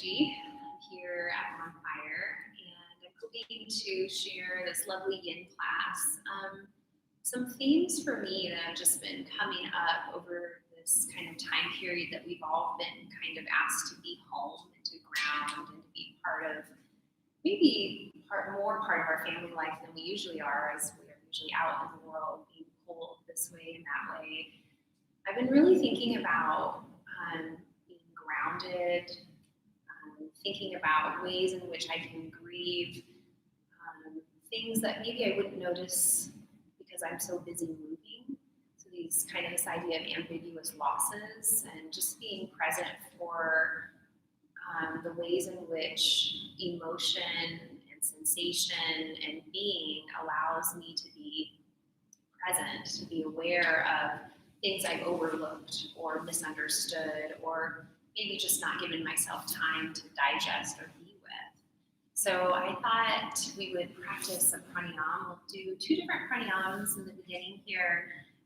Angee here at On Fire, and I'm hoping to share this lovely yin class. Some themes for me that have just been coming up over this kind of time period that we've all been kind of asked to be home and to ground and to be part of maybe more part of our family life than we usually are, as we are usually out in the world being pulled this way and that way. I've been really thinking about being grounded, thinking about ways in which I can grieve things that maybe I wouldn't notice because I'm so busy moving. So these kind of this idea of ambiguous losses and just being present for the ways in which emotion and sensation and being allows me to be present, to be aware of things I've overlooked or misunderstood, or maybe just not given myself time to digest or be with. So I thought we would practice a pranayama. We'll do two different pranayams in the beginning here.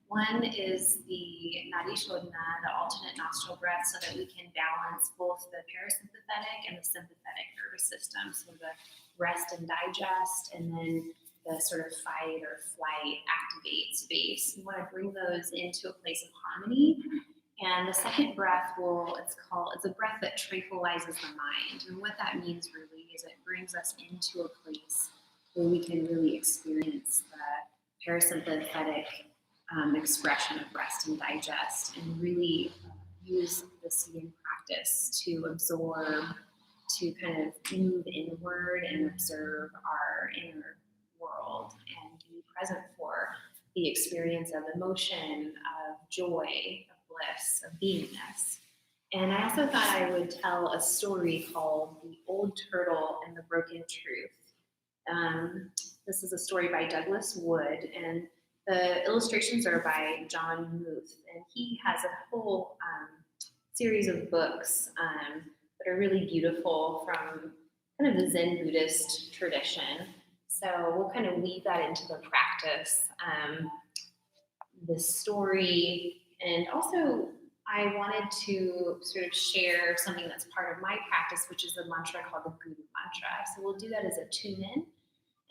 One is the nadi shodhana, the alternate nostril breath, so that we can balance both the parasympathetic and the sympathetic nervous system. So the rest and digest, and then the sort of fight or flight, activate space. We want to bring those into a place of harmony. And the second breath it's a breath that tranquilizes the mind. And what that means really is it brings us into a place where we can really experience the parasympathetic expression of rest and digest, and really use this yin practice to absorb, to kind of move inward and observe our inner world and be present for the experience of emotion, of joy, of bliss, of beingness. And I also thought I would tell a story called The Old Turtle and the Broken Truth. This is a story by Douglas Wood, and the illustrations are by John Muth, and he has a whole series of books that are really beautiful from kind of the Zen Buddhist tradition. So we'll kind of weave that into the practice, this story. And also I wanted to sort of share something that's part of my practice, which is a mantra called the Guru Mantra. So we'll do that as a tune-in.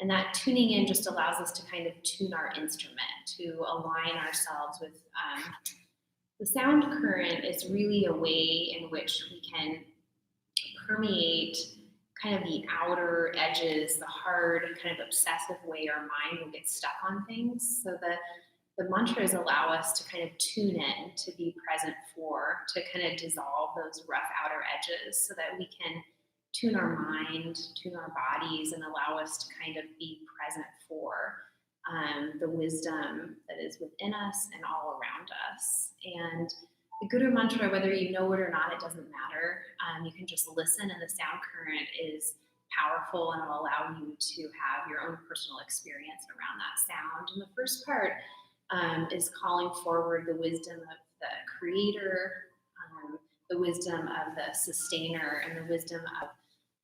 And that tuning in just allows us to kind of tune our instrument, to align ourselves with the sound current is really a way in which we can permeate kind of the outer edges, the hard kind of obsessive way our mind will get stuck on things. So the mantras allow us to kind of tune in, to be present for, to kind of dissolve those rough outer edges so that we can tune our mind, tune our bodies, and allow us to kind of be present for the wisdom that is within us and all around us. And the Guru Mantra, whether you know it or not, it doesn't matter. You can just listen, and the sound current is powerful and will allow you to have your own personal experience around that sound. And the first part is calling forward the wisdom of the creator, the wisdom of the sustainer, and the wisdom of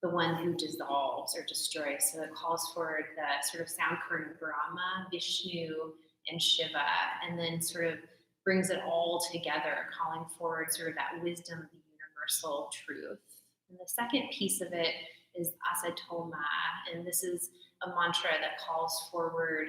the one who dissolves or destroys. So it calls forward the sort of sound current of Brahma, Vishnu, and Shiva, and then sort of brings it all together, calling forward sort of that wisdom of the universal truth. And the second piece of it is Asatoma, and this is a mantra that calls forward,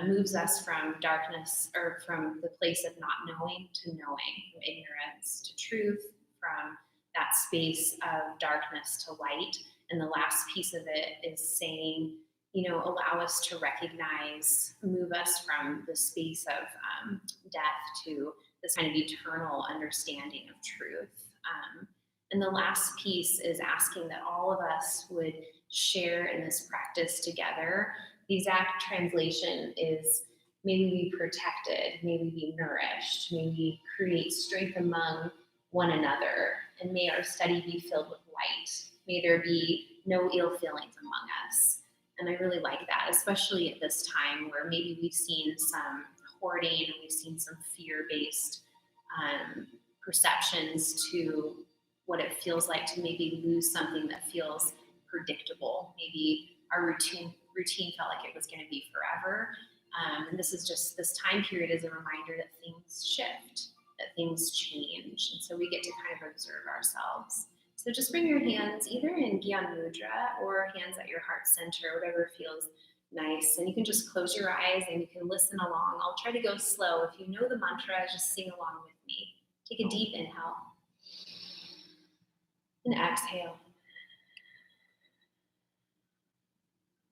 moves us from darkness, or from the place of not knowing to knowing, from ignorance to truth, from that space of darkness to light. And the last piece of it is saying, allow us to recognize, move us from the space of death to this kind of eternal understanding of truth. And the last piece is asking that all of us would share in this practice together. The exact translation is, may we be protected, may we be nourished, may we create strength among one another, and may our study be filled with light. May there be no ill feelings among us. And I really like that, especially at this time where maybe we've seen some hoarding and we've seen some fear-based perceptions to what it feels like to maybe lose something that feels predictable. Maybe our routine felt like it was going to be forever. And this time period is a reminder that things shift, that things change. And so we get to kind of observe ourselves. So just bring your hands either in Gyan Mudra or hands at your heart center, whatever feels nice. And you can just close your eyes and you can listen along. I'll try to go slow. If you know the mantra, just sing along with me. Take a deep inhale and exhale.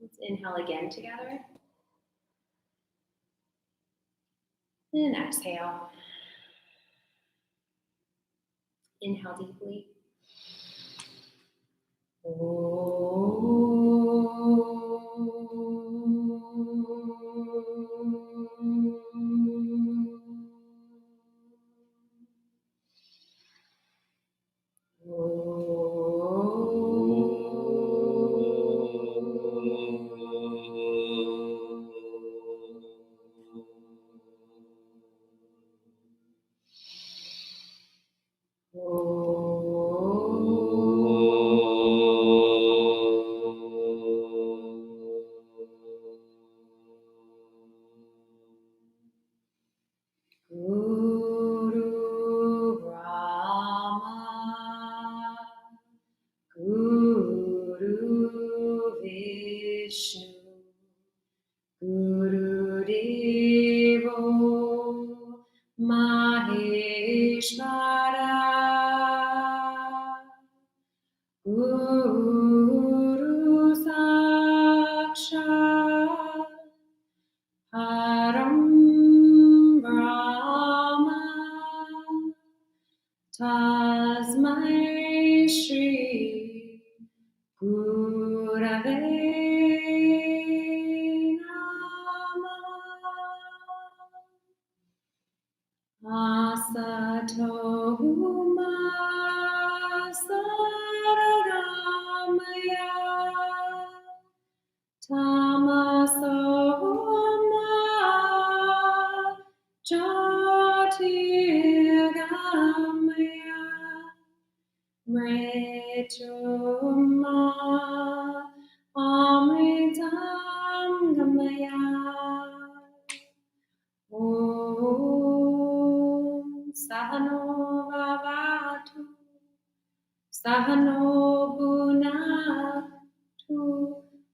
Let's inhale again together. And exhale. Inhale deeply. Guru Brahma, Guru Vishnu, Guru Devo Maheshwara, Guru Sakshat Param Brahma, Tasmai Shri Gurave Namah. Asato Ma Saramaya, Tamaso Ma Jyotirgamaya, Mrityuma Amritam Gamaya. Om Sahano Bhavatu, Sahano Bhunaktu,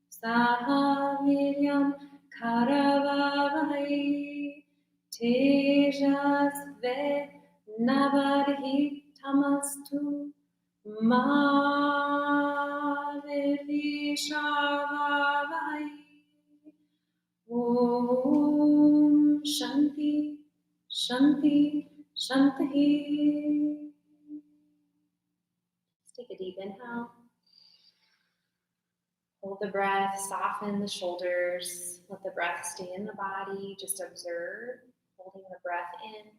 Saha Viryam Karavavai, Tejasve Navadhitamastu, Ma Vidvishavavai. Om Shanti, Shanti, Shanti. Let's take a deep inhale. Hold the breath, soften the shoulders. Let the breath stay in the body. Just observe, holding the breath in.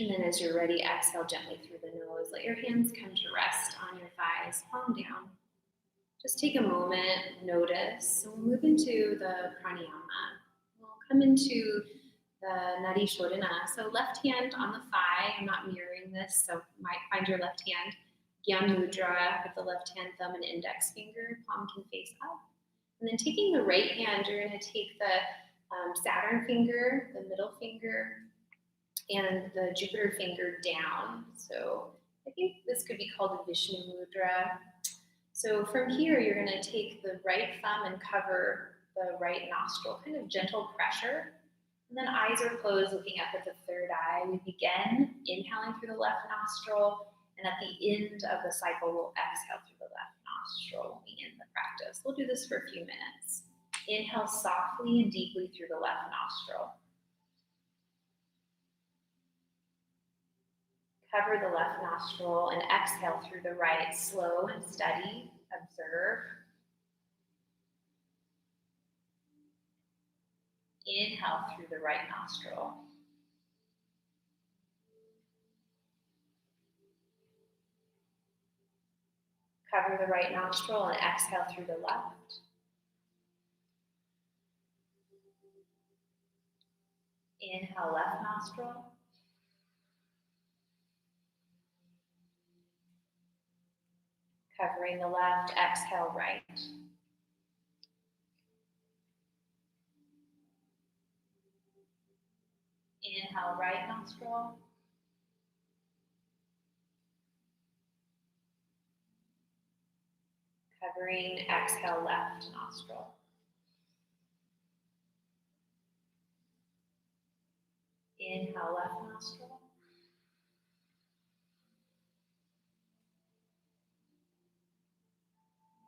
And then as you're ready, exhale gently through the nose. Let your hands come to rest on your thighs, palm down. Just take a moment, notice, and we'll move into the pranayama. We'll come into the Nadi Shodhana. So left hand on the thigh. I'm not mirroring this, so you might find your left hand. Gyan Mudra with the left hand, thumb, and index finger. Palm can face up. And then taking the right hand, you're going to take the Saturn finger, the middle finger, and the Jupiter finger down. So I think this could be called a Vishnu Mudra. So from here, you're going to take the right thumb and cover the right nostril, kind of gentle pressure. And then eyes are closed, looking up at the third eye. We begin inhaling through the left nostril, and at the end of the cycle, we'll exhale through the left nostril when we end the practice. We'll do this for a few minutes. Inhale softly and deeply through the left nostril. Cover the left nostril and exhale through the right, slow and steady. Observe. Inhale through the right nostril. Cover the right nostril and exhale through the left. Inhale left nostril. Covering the left, exhale right. Inhale right nostril. Covering, exhale, left nostril. Inhale, left nostril.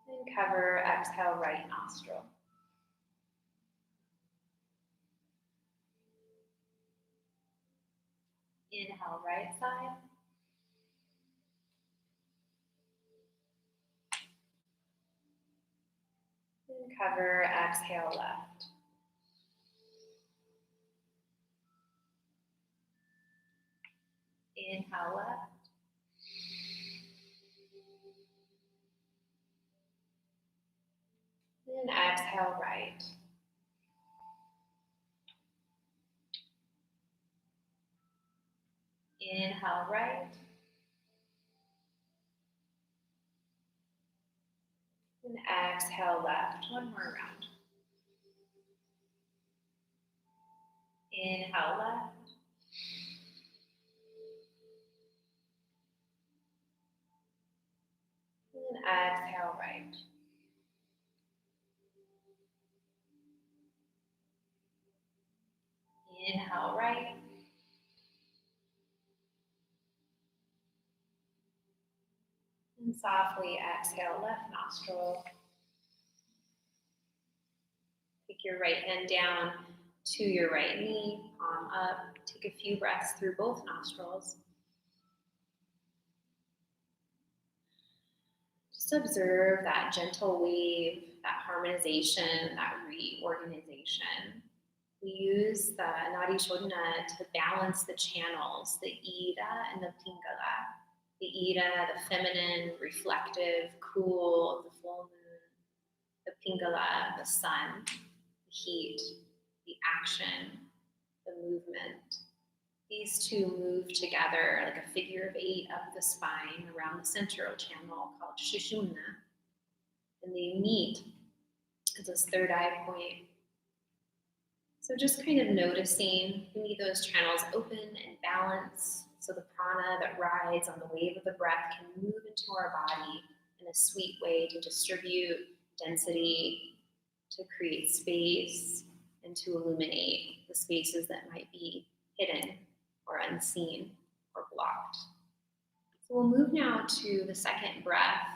And cover, exhale, right nostril. Inhale, right side. And cover, exhale, left. Inhale, left. And exhale, right. Inhale, right. And exhale, left. One more round. Inhale, left. And exhale, right. Inhale, right. And softly exhale, left nostril. Take your right hand down to your right knee, palm up. Take a few breaths through both nostrils. Just observe that gentle wave, that harmonization, that reorganization. We use the Nadi Shodhana to balance the channels, the Ida and the Pingala. The Ida, the feminine, reflective, cool, the full moon. The Pingala, the sun, the heat, the action, the movement. These two move together like a figure of 8 up the spine around the central channel called Shushumna. And they meet at this third eye point. So just kind of noticing, we need those channels open and balanced so the prana that rides on the wave of the breath can move into our body in a sweet way to distribute density, to create space, and to illuminate the spaces that might be hidden or unseen or blocked. So we'll move now to the second breath.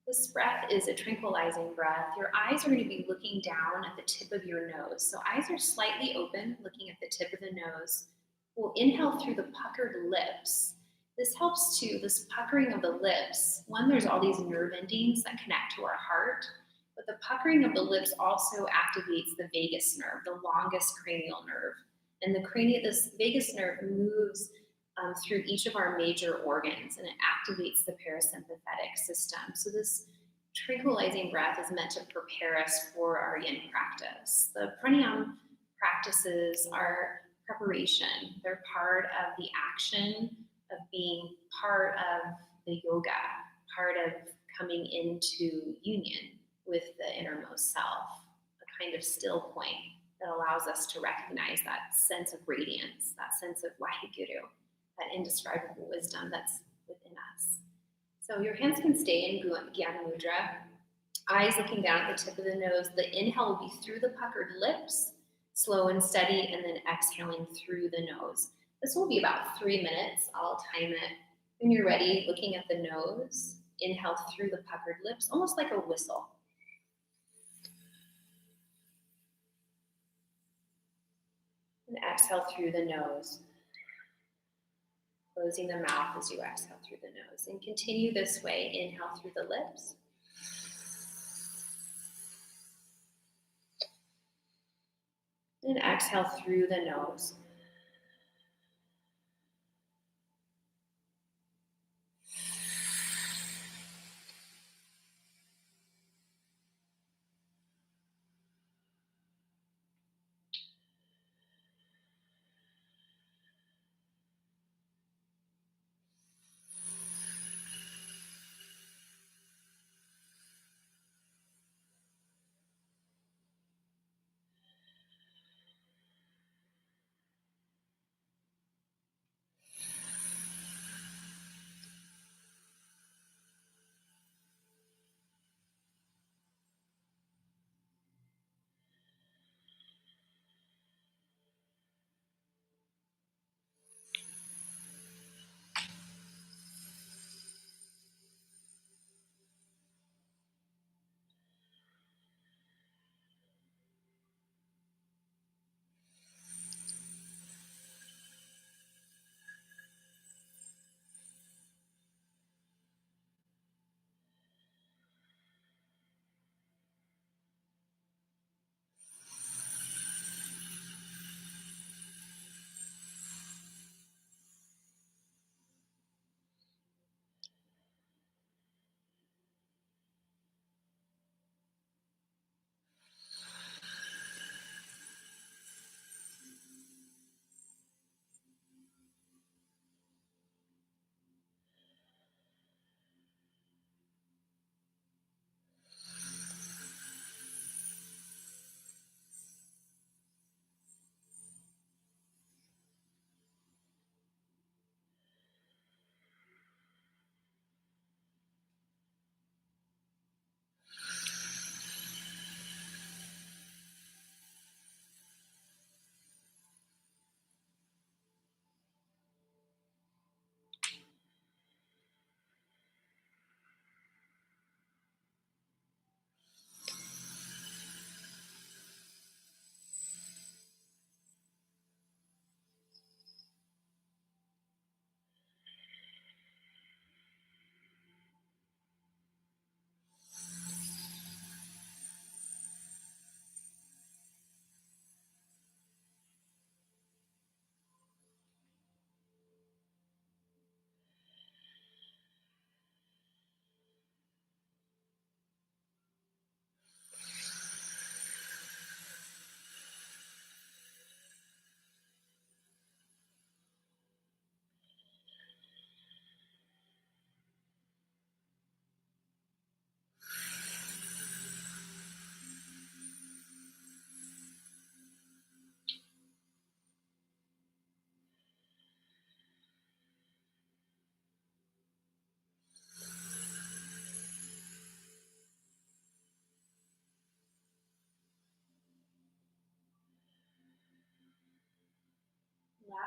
This breath is a tranquilizing breath. Your eyes are going to be looking down at the tip of your nose. So eyes are slightly open, looking at the tip of the nose. We'll inhale through the puckered lips. This helps to, this puckering of the lips, one, there's all these nerve endings that connect to our heart, but the puckering of the lips also activates the vagus nerve, the longest cranial nerve. And this vagus nerve moves through each of our major organs, and it activates the parasympathetic system. So this tranquilizing breath is meant to prepare us for our yin practice. The pranayama practices are preparation. They're part of the action of being part of the yoga, part of coming into union with the innermost self, a kind of still point that allows us to recognize that sense of radiance, that sense of Waheguru, that indescribable wisdom that's within us. So your hands can stay in Gyana Mudra, eyes looking down at the tip of the nose. The inhale will be through the puckered lips, slow and steady, and then exhaling through the nose. This will be about 3 minutes. I'll time it. When you're ready, looking at the nose, inhale through the puckered lips, almost like a whistle. And exhale through the nose. Closing the mouth as you exhale through the nose. And continue this way. Inhale through the lips. And exhale through the nose.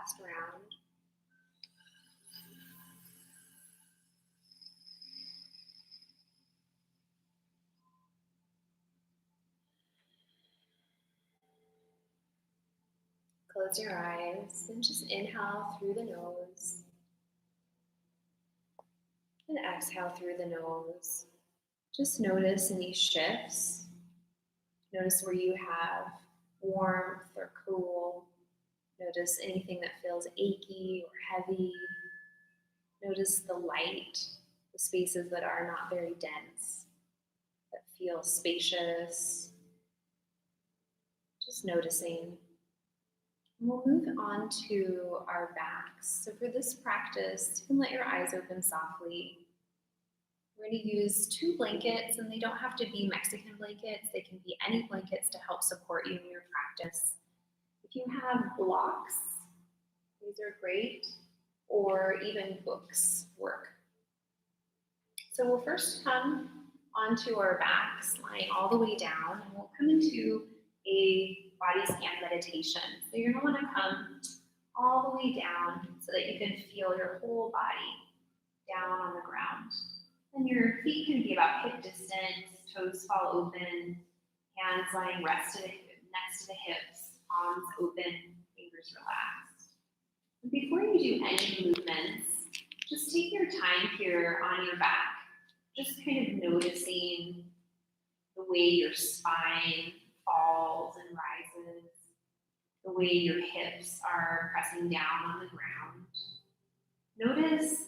last round. Close your eyes and just inhale through the nose and exhale through the nose. Just notice any shifts. Notice where you have warmth or cool. Notice anything that feels achy or heavy. Notice the light, the spaces that are not very dense, that feel spacious. Just noticing. And we'll move on to our backs. So for this practice, you can let your eyes open softly. We're going to use 2 blankets, and they don't have to be Mexican blankets. They can be any blankets to help support you in your practice. If you have blocks, these are great, or even books work. So we'll first come onto our backs, lying all the way down, and we'll come into a body scan meditation. So you're going to want to come all the way down so that you can feel your whole body down on the ground. And your feet can be about hip distance, toes fall open, hands lying next to the hips, palms open, fingers relaxed. And before you do any movements, just take your time here on your back, just kind of noticing the way your spine falls and rises, the way your hips are pressing down on the ground. Notice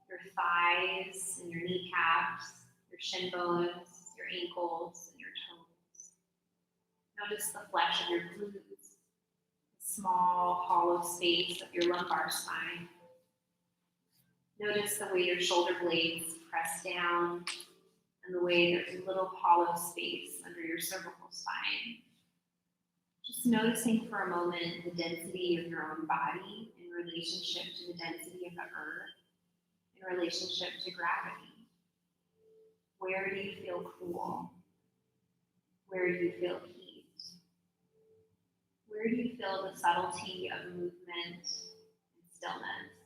your thighs and your kneecaps, your shin bones, your ankles, and your toes. Notice the flesh of your glutes, the small hollow space of your lumbar spine. Notice the way your shoulder blades press down and the way there's a little hollow space under your cervical spine. Just noticing for a moment the density of your own body in relationship to the density of the earth, in relationship to gravity. Where do you feel cool? Where do you feel heat? Where do you feel the subtlety of movement and stillness?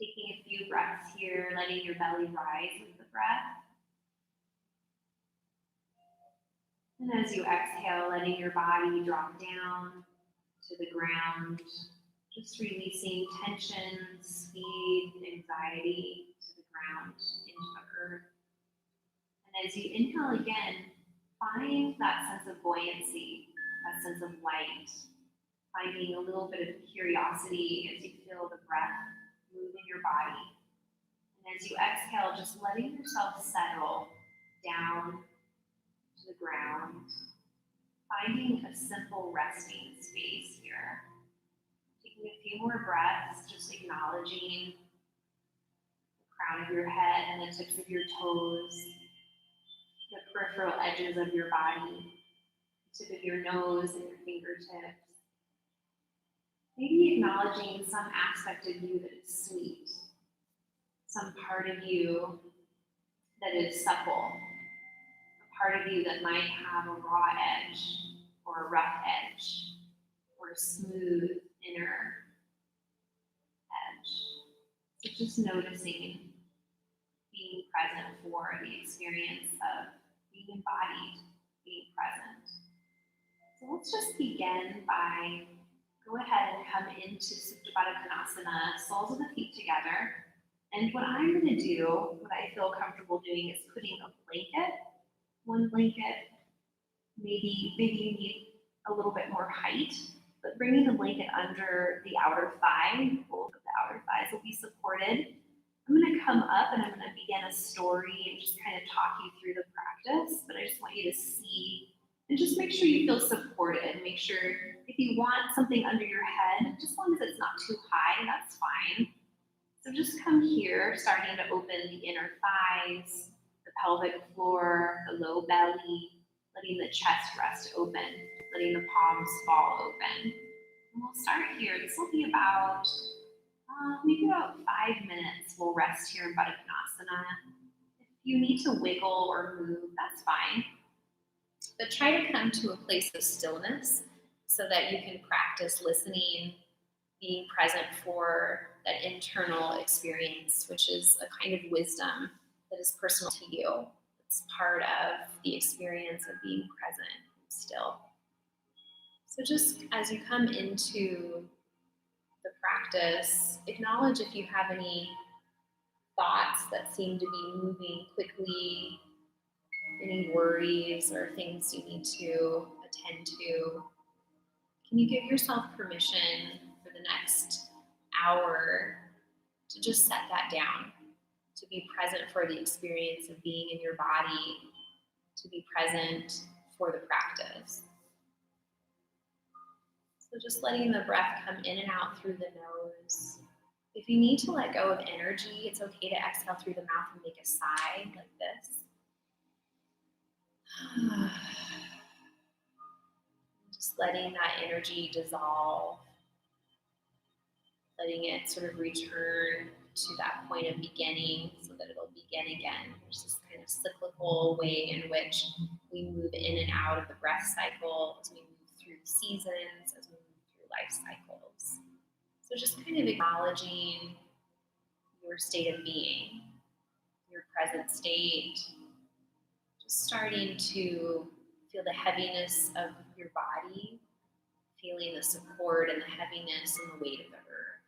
Taking a few breaths here, letting your belly rise with the breath. And as you exhale, letting your body drop down to the ground, just releasing tension, speed, anxiety to the ground, into the earth. And as you inhale again, find that sense of buoyancy, that sense of light, finding a little bit of curiosity as you feel the breath move in your body. And as you exhale, just letting yourself settle down to the ground, finding a simple resting space here. Taking a few more breaths, just acknowledging the crown of your head and the tips of your toes, the peripheral edges of your body, the tip of your nose and your fingertips. Maybe acknowledging some aspect of you that is sweet, some part of you that is supple, a part of you that might have a raw edge or a rough edge or a smooth inner edge. So just noticing, being present for the experience of being embodied, being present. So let's just begin by go ahead and come into Supta Baddha Konasana, soles of the feet together. And what I'm going to do, what I feel comfortable doing, is putting a blanket, one blanket, maybe you need a little bit more height, but bringing the blanket under the outer thigh, both of the outer thighs will be supported. I'm going to come up and I'm going to begin a story and just kind of talk you through the practice, but I just want you to see and just make sure you feel supported. Make sure if you want something under your head, just as long as it's not too high, that's fine. So just come here, starting to open the inner thighs, the pelvic floor, the low belly, letting the chest rest open, letting the palms fall open. And we'll start here. This will be about, maybe about 5 minutes. We'll rest here in Baddha Konasana. If you need to wiggle or move, that's fine. But try to come to a place of stillness so that you can practice listening being present for that internal experience, which is a kind of wisdom that is personal to you. It's part of the experience of being present and still. So just as you come into the practice, acknowledge if you have any thoughts that seem to be moving quickly, any worries or things you need to attend to. Can you give yourself permission for the next hour to just set that down, to be present for the experience of being in your body, to be present for the practice? So just letting the breath come in and out through the nose. If you need to let go of energy, it's okay to exhale through the mouth and make a sigh like this. Just letting that energy dissolve, letting it sort of return to that point of beginning so that it'll begin again. There's this kind of cyclical way in which we move in and out of the breath cycle as we move through the seasons, as we move through life cycles. So just kind of acknowledging your state of being, your present state, just starting to feel the heaviness of your body, feeling the support and the heaviness and the weight of the earth,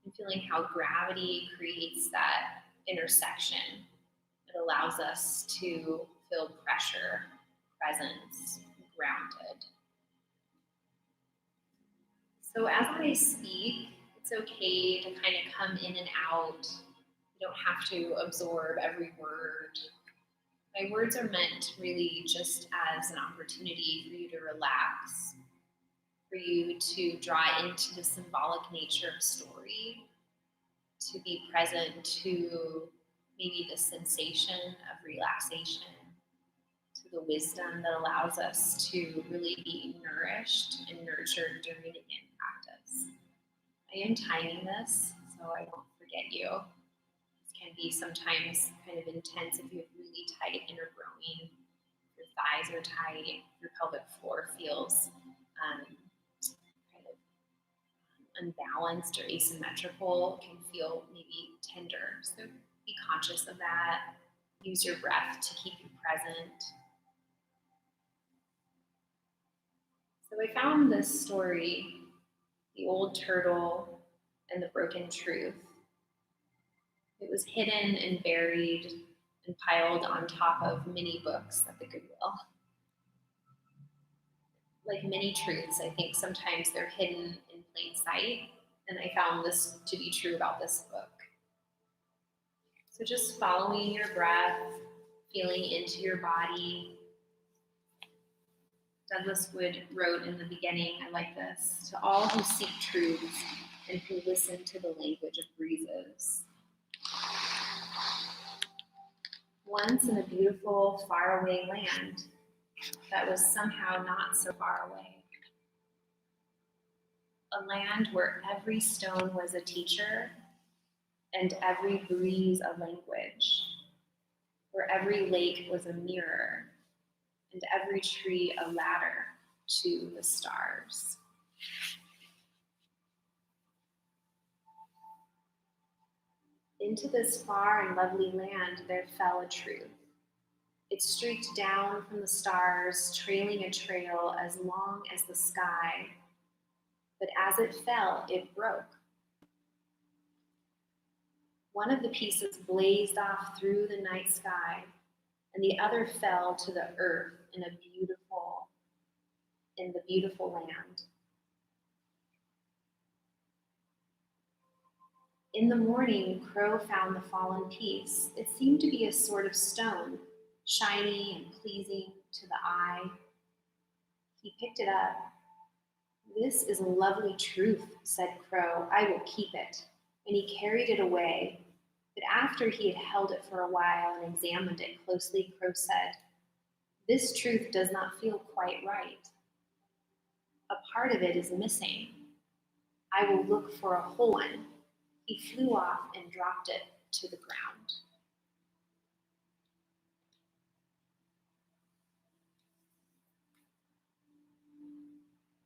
and feeling how gravity creates that intersection that allows us to feel pressure, presence, grounded. So as I speak, it's okay to kind of come in and out. You don't have to absorb every word. My words are meant really just as an opportunity for you to relax, for you to draw into the symbolic nature of story, to be present to maybe the sensation of relaxation, to the wisdom that allows us to really be nourished and nurtured during a yin practice. I am timing this so I won't forget you. This can be sometimes kind of intense if you have really tight inner groin, your thighs are tight, your pelvic floor feels kind of unbalanced or asymmetrical, can feel maybe tender. So be conscious of that. Use your breath to keep you present. So I found this story, The Old Turtle and the Broken Truth. It was hidden and buried and piled on top of many books at the Goodwill. Like many truths, I think sometimes they're hidden in plain sight, and I found this to be true about this book. So just following your breath, feeling into your body. Douglas Wood wrote in the beginning, I like this, to all who seek truths and who listen to the language of breezes. Once in a beautiful, faraway land that was somehow not so far away. A land where every stone was a teacher and every breeze a language, where every lake was a mirror and every tree a ladder to the stars. Into this far and lovely land there fell a truth. It streaked down from the stars, trailing a trail as long as the sky. But as it fell, it broke. One of the pieces blazed off through the night sky, and the other fell to the earth in the beautiful land. In the morning, Crow found the fallen piece. It seemed to be a sort of stone, shiny and pleasing to the eye. He picked it up. This is a lovely truth, said Crow. I will keep it. And he carried it away. But after he had held it for a while and examined it closely, Crow said, this truth does not feel quite right. A part of it is missing. I will look for a whole one. He flew off and dropped it to the ground.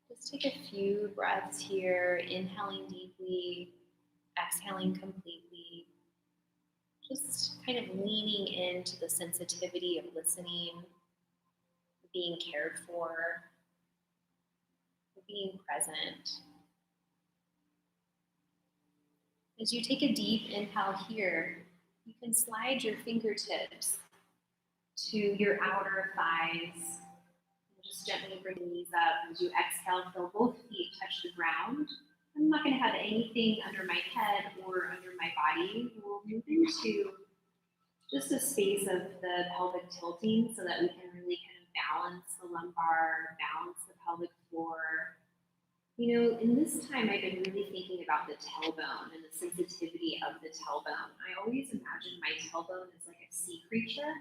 Does Just take a few breaths here, inhaling deeply, exhaling completely. Just kind of leaning into the sensitivity of listening, being cared for, being present. As you take a deep inhale here, you can slide your fingertips to your outer thighs. And just gently bring the knees up. As you exhale, feel both feet touch the ground. I'm not going to have anything under my head or under my body. We'll move into just a space of the pelvic tilting so that we can really kind of balance the lumbar, balance the pelvic floor. You know, in this time, I've been really thinking about the tailbone and the sensitivity of the tailbone. I always imagine my tailbone as like a sea creature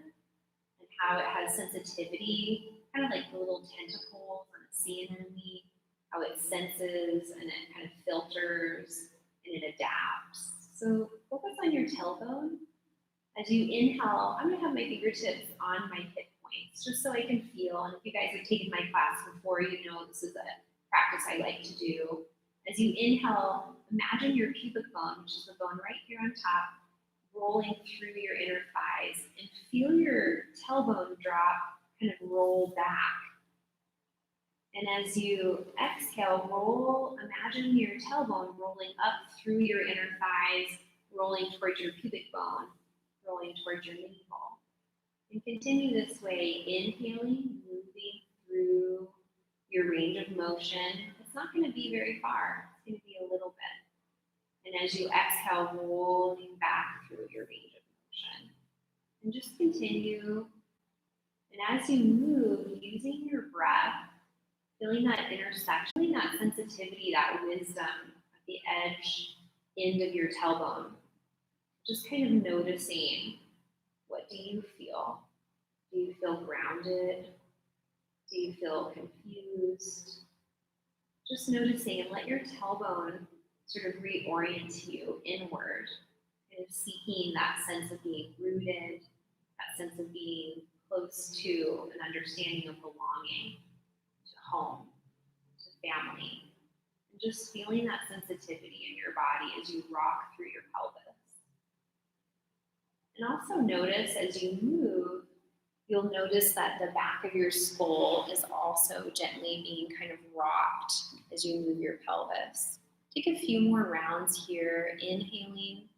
and how it has sensitivity, kind of like the little tentacles on a sea anemone, how it senses and it kind of filters and it adapts. So focus on your tailbone. As you inhale, I'm going to have my fingertips on my hip points just so I can feel. And if you guys have taken my class before, you know this is a practice I like to do. As you inhale, imagine your pubic bone, which is the bone right here on top, rolling through your inner thighs, and feel your tailbone drop, kind of roll back. And as you exhale, imagine your tailbone rolling up through your inner thighs, rolling towards your pubic bone, rolling towards your navel. And continue this way, inhaling, moving through your range of motion. It's not going to be very far. It's going to be a little bit. And as you exhale, rolling back through your range of motion. And just continue. And as you move, using your breath, feeling that intersection, feeling that sensitivity, that wisdom at the edge, end of your tailbone. Just kind of noticing, what do you feel? Do you feel grounded? Do you feel confused? Just noticing, and let your tailbone sort of reorient you inward, kind of seeking that sense of being rooted, that sense of being close to an understanding of belonging, to home, to family, and just feeling that sensitivity in your body as you rock through your pelvis. And also notice as you move, you'll notice that the back of your skull is also gently being kind of rocked as you move your pelvis. Take a few more rounds here, inhaling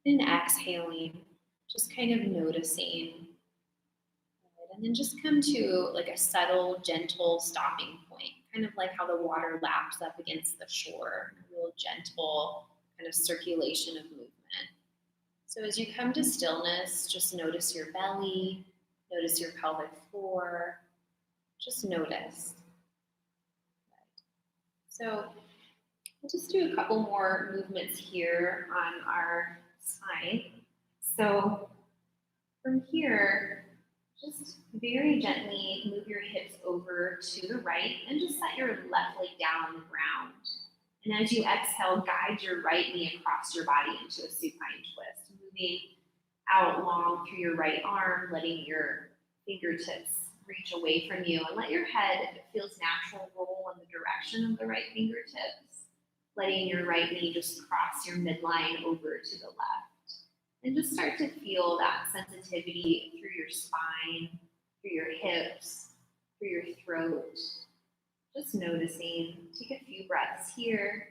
and exhaling, just kind of noticing. And then just come to like a subtle, gentle stopping point, kind of like how the water laps up against the shore, a real gentle kind of circulation of movement. So as you come to stillness, just notice your belly, notice your pelvic floor, just notice. So we'll just do a couple more movements here on our spine. So from here, just very gently move your hips over to the right and just set your left leg down on the ground. And as you exhale, guide your right knee across your body into a supine twist, moving out long through your right arm, letting your fingertips reach away from you. And let your head, if it feels natural, roll in the direction of the right fingertips, letting your right knee just cross your midline over to the left. And just start to feel that sensitivity through your spine, through your hips, through your throat. Just noticing. Take a few breaths here.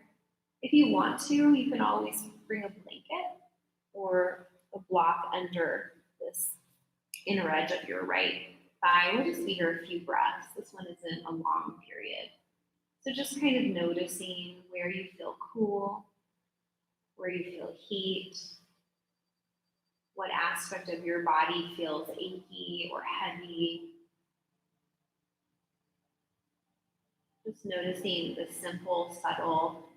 If you want to, you can always bring a blanket or a block under this inner edge of your right thigh. We'll just be here a few breaths. This one isn't a long period. So just kind of noticing where you feel cool, where you feel heat, what aspect of your body feels achy or heavy. Just noticing the simple, subtle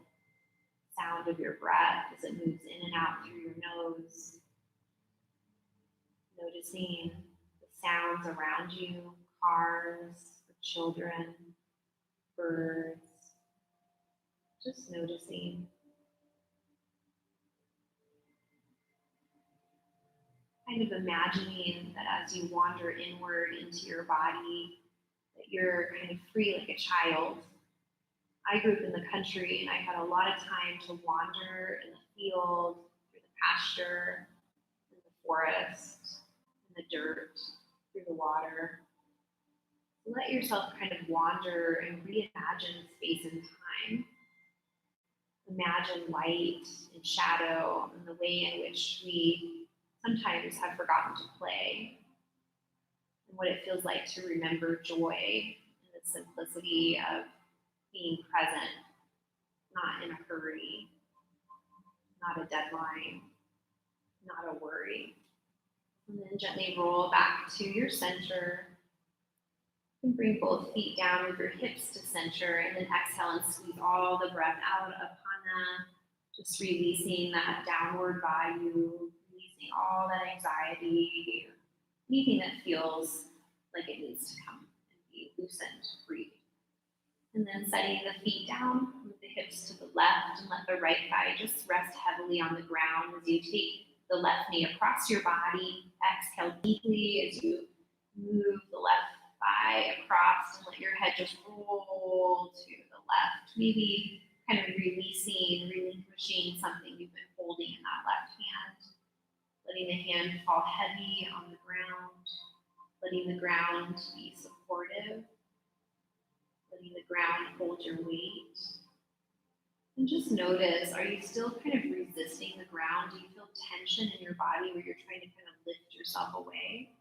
sound of your breath as it moves in and out through your nose. Noticing the sounds around you, cars, children, birds. Just noticing. Kind of imagining that as you wander inward into your body, that you're kind of free like a child, I grew up in the country and I had a lot of time to wander in the field, through the pasture, in the forest, in the dirt, through the water. Let yourself kind of wander and reimagine space and time. Imagine light and shadow and the way in which we sometimes have forgotten to play, and what it feels like to remember joy and the simplicity of being present, not in a hurry, not a deadline, not a worry. And then gently roll back to your center. And bring both feet down with your hips to center, and then exhale and squeeze all the breath out, Apana. Just releasing that downward value, releasing all that anxiety, anything that feels like it needs to come and be loosened, free. And then setting the feet down with the hips to the left, and let the right thigh just rest heavily on the ground as you take the left knee across your body. Exhale deeply as you move the left thigh across, and let your head just roll to the left. Maybe kind of releasing, relinquishing something you've been holding in that left hand. Letting the hand fall heavy on the ground. Letting the ground be supportive. Letting the ground hold your weight. And just notice, are you still kind of resisting the ground? Do you feel tension in your body where you're trying to kind of lift yourself away?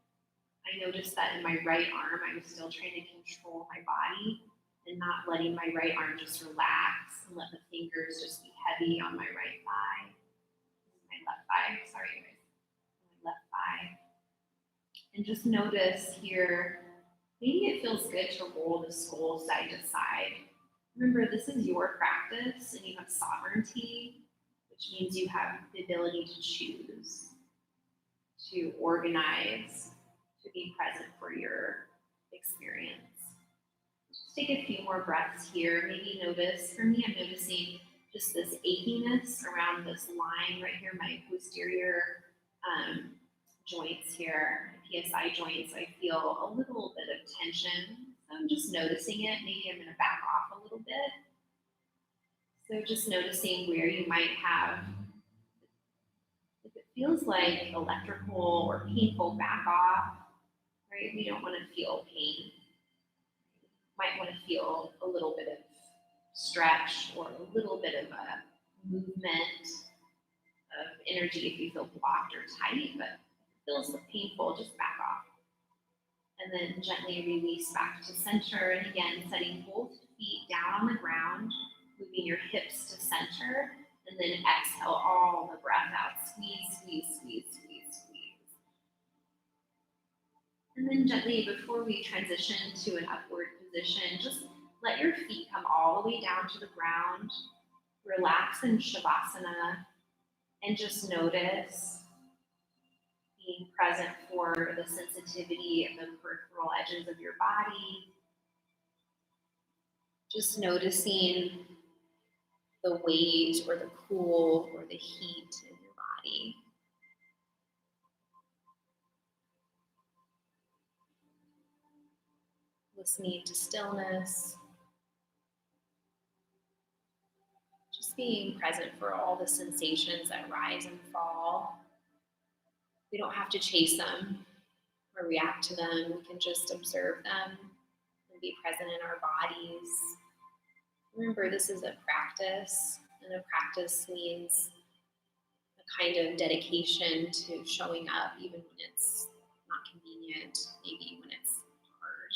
I noticed that in my right arm, I was still trying to control my body and not letting my right arm just relax and let the fingers just be heavy on my right thigh. My left thigh, sorry guys, my left thigh. And just notice here, maybe it feels good to roll the skull side to side. Remember, this is your practice and you have sovereignty, which means you have the ability to choose, to organize, to be present for your experience. Just take a few more breaths here. Maybe notice, for me, I'm noticing just this achiness around this line right here, my posterior joints here, PSI joints. I feel a little bit of tension. So I'm just noticing it. Maybe I'm going to back off a little bit. So just noticing where you might have, if it feels like electrical or painful, back off. Right? We don't want to feel pain. Might want to feel a little bit of stretch or a little bit of a movement of energy if you feel blocked or tight, but if it feels painful, just back off. And then gently release back to center. And again, setting both feet down on the ground, moving your hips to center, and then exhale all the breath out. Squeeze, squeeze, squeeze, squeeze, squeeze. And then gently, before we transition to an upward position, just let your feet come all the way down to the ground. Relax in Shavasana and just notice being present for the sensitivity of the peripheral edges of your body. Just noticing the weight or the cool or the heat in your body. Listening to stillness. Just being present for all the sensations that rise and fall. We don't have to chase them or react to them. We can just observe them and be present in our bodies. Remember, this is a practice, and a practice means a kind of dedication to showing up even when it's not convenient, maybe when it's hard.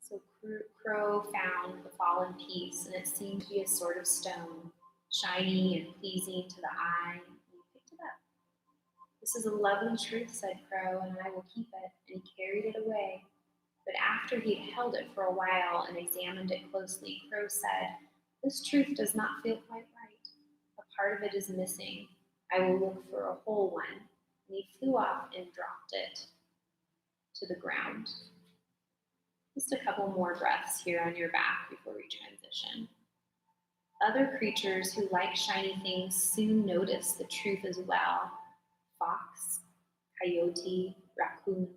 So Crow found the fallen piece, and it seemed to be a sort of stone, shiny and pleasing to the eye, and he picked it up. "This is a lovely truth," said Crow, "and I will keep it," and he carried it away. But after he had held it for a while and examined it closely, Crow said, "This truth does not feel quite right. A part of it is missing. I will look for a whole one." And he flew off and dropped it to the ground. Just a couple more breaths here on your back before we transition. Other creatures who like shiny things soon notice the truth as well. Fox, coyote, raccoon.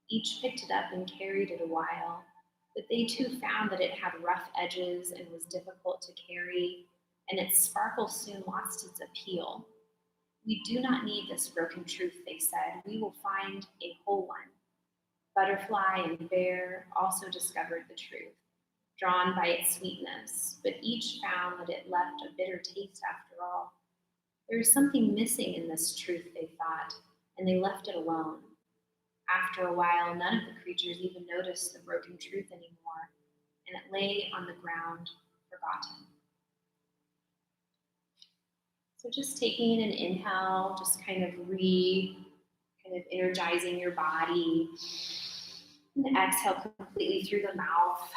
Each picked it up and carried it a while, but they too found that it had rough edges and was difficult to carry, and its sparkle soon lost its appeal. We do not need this broken truth, they said. We will find a whole one. Butterfly and bear also discovered the truth, drawn by its sweetness, but each found that it left a bitter taste after all. There is something missing in this truth, they thought, and they left it alone. After a while, none of the creatures even noticed the broken truth anymore, and it lay on the ground forgotten. So just taking an inhale, just kind of energizing your body. And exhale completely through the mouth.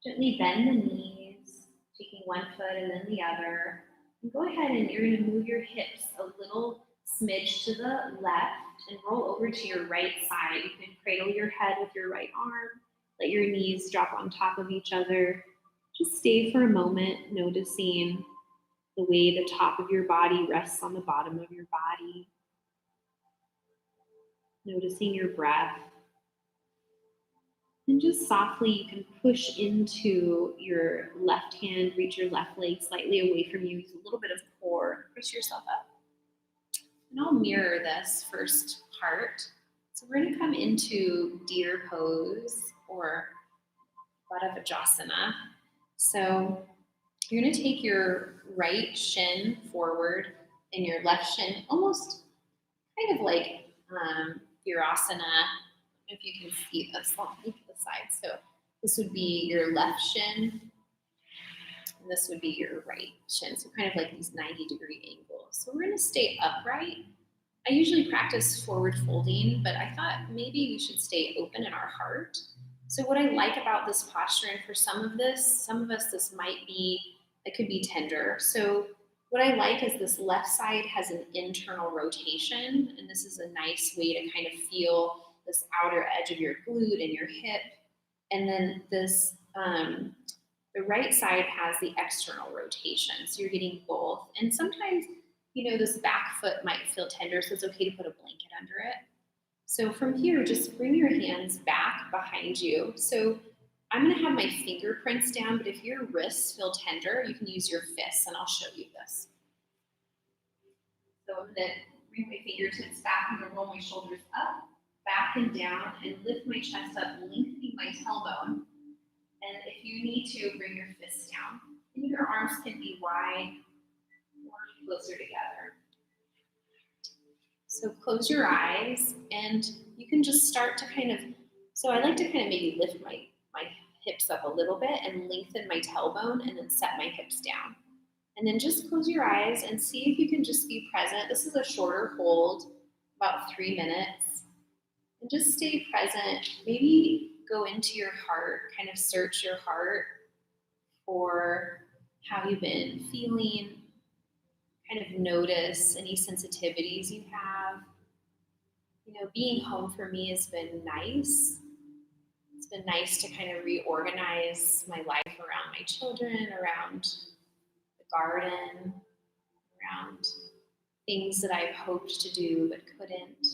Gently bend the knees, taking one foot and then the other. And go ahead and you're going to move your hips a little smidge to the left and roll over to your right side. You can cradle your head with your right arm. Let your knees drop on top of each other. Just stay for a moment, noticing the way the top of your body rests on the bottom of your body. Noticing your breath. And just softly, you can push into your left hand, reach your left leg slightly away from you. Use a little bit of core, push yourself up. And I'll mirror this first part. So we're gonna come into deer pose or Baddha. So you're gonna take your right shin forward and your left shin almost kind of like Virasana. If you can see this, I'll move to the side. So this would be your left shin, and this would be your right shin. So kind of like these 90-degree angles. So we're gonna stay upright. I usually practice forward folding, but I thought maybe we should stay open in our heart. So what I like about this posture, and for some of us, this might be, it could be tender. So what I like is this left side has an internal rotation, and this is a nice way to kind of feel this outer edge of your glute and your hip. And then this, the right side has the external rotation. So you're getting both. And sometimes, this back foot might feel tender, so it's okay to put a blanket under it. So from here, just bring your hands back behind you. So I'm gonna have my fingerprints down, but if your wrists feel tender, you can use your fists, and I'll show you this. So I'm gonna bring my fingertips back. I'm gonna roll my shoulders up, back and down, and lift my chest up, lengthening my tailbone. And if you need to, bring your fists down. And your arms can be wide or closer together. So close your eyes, and you can just start to so I like to kind of maybe lift my hips up a little bit and lengthen my tailbone and then set my hips down. And then just close your eyes and see if you can just be present. This is a shorter hold, about 3 minutes. And just stay present. Maybe go into your heart, kind of search your heart for how you've been feeling. Kind of notice any sensitivities you have. Being home for me has been nice. It's been nice to kind of reorganize my life around my children, around the garden, around things that I've hoped to do but couldn't,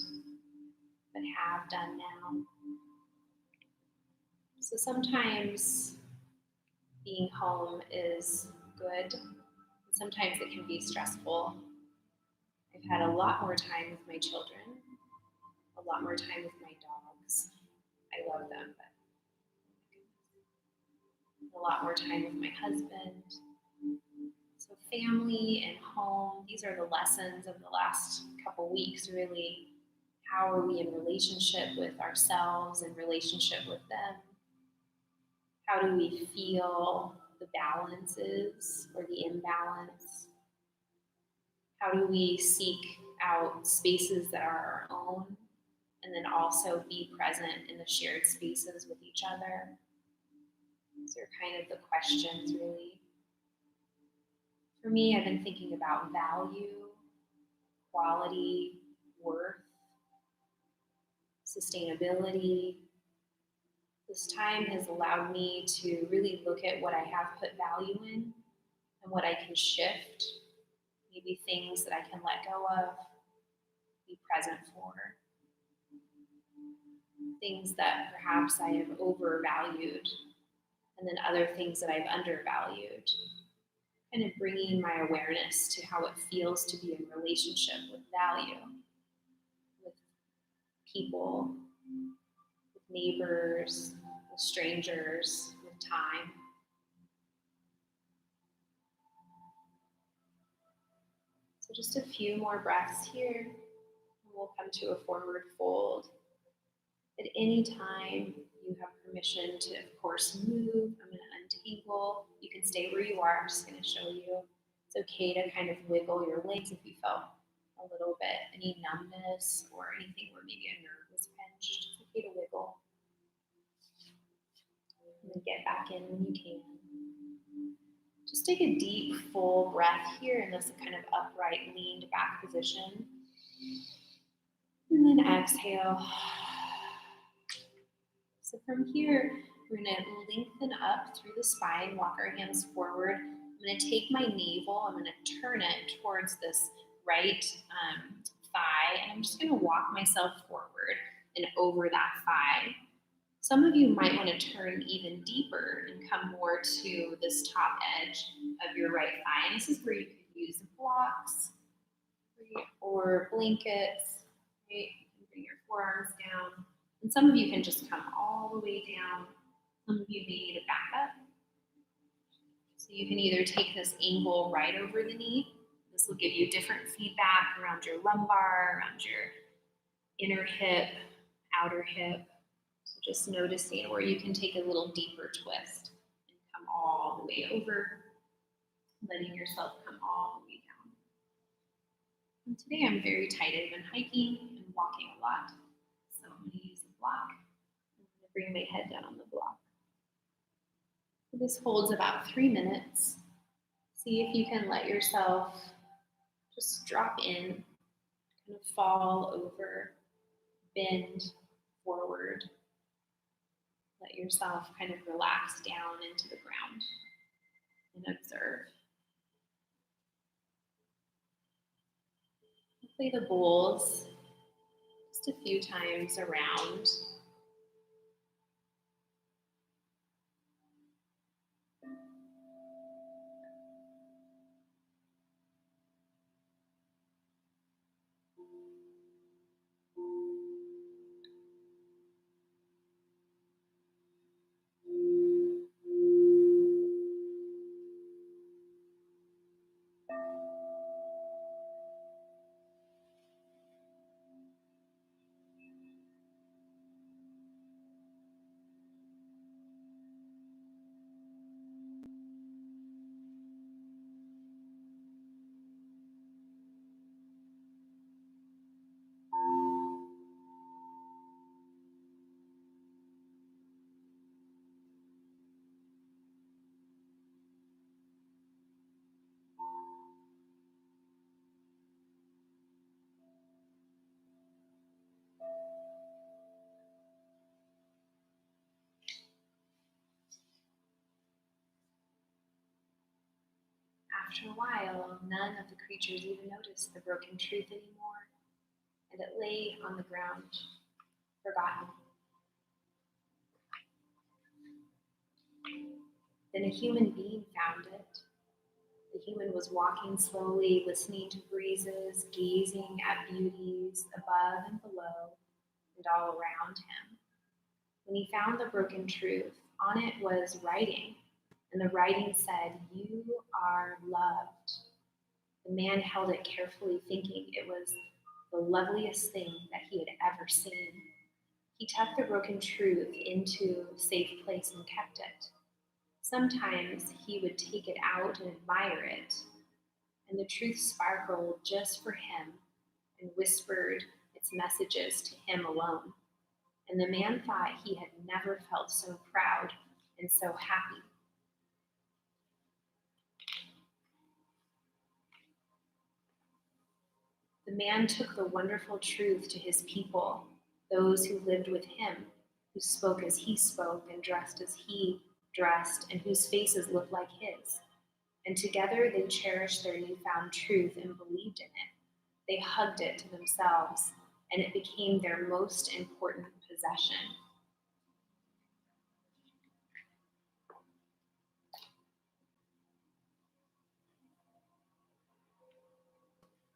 but have done now. So sometimes being home is good. Sometimes it can be stressful. I've had a lot more time with my children, a lot more time with my dogs. I love them, but a lot more time with my husband. So family and home, these are the lessons of the last couple weeks, really. How are we in relationship with ourselves and relationship with them? How do we feel the balances or the imbalance? How do we seek out spaces that are our own and then also be present in the shared spaces with each other? These are kind of the questions, really. For me, I've been thinking about value, quality, worth, sustainability. This time has allowed me to really look at what I have put value in and what I can shift, maybe things that I can let go of. be present for, things that perhaps I have overvalued, and then other things that I've undervalued. Kind of bringing my awareness to how it feels to be in relationship with value, with people, with neighbors, with strangers, with time. So just a few more breaths here, and we'll come to a forward fold. At any time, you have permission to, of course, move. I'm going to untangle. You can stay where you are. I'm just going to show you. It's okay to kind of wiggle your legs if you felt a little bit, any numbness or anything where maybe a nerve was pinched. It's okay to wiggle. And then get back in when you can. Just take a deep, full breath here in this kind of upright, leaned back position. And then exhale. So from here, we're going to lengthen up through the spine, walk our hands forward. I'm going to take my navel, I'm going to turn it towards this right thigh, and I'm just going to walk myself forward and over that thigh. Some of you might want to turn even deeper and come more to this top edge of your right thigh. And this is where you could use blocks, right, or blankets, right? You can bring your forearms down. And some of you can just come all the way down. Some of you may need to back up. So you can either take this angle right over the knee. This will give you different feedback around your lumbar, around your inner hip, outer hip. So just noticing, or you can take a little deeper twist and come all the way over, letting yourself come all the way down. And today I'm very tight. I've been hiking and walking a lot. So I'm going to use a block. I'm going to bring my head down on the block. So this holds about 3 minutes. See if you can let yourself just drop in, kind of fall over, bend forward. Let yourself kind of relax down into the ground and observe. Play the bowls just a few times around. After a while, none of the creatures even noticed the broken truth anymore, and it lay on the ground, forgotten. Then a human being found it. The human was walking slowly, listening to breezes, gazing at beauties above and below and all around him. When he found the broken truth, on it was writing, and the writing said, "You are loved." The man held it carefully, thinking it was the loveliest thing that he had ever seen. He tucked the broken truth into a safe place and kept it. Sometimes he would take it out and admire it, and the truth sparkled just for him and whispered its messages to him alone. And the man thought he had never felt so proud and so happy. The man took the wonderful truth to his people, those who lived with him, who spoke as he spoke and dressed as he dressed, and whose faces looked like his. And together they cherished their newfound truth and believed in it. They hugged it to themselves, and it became their most important possession.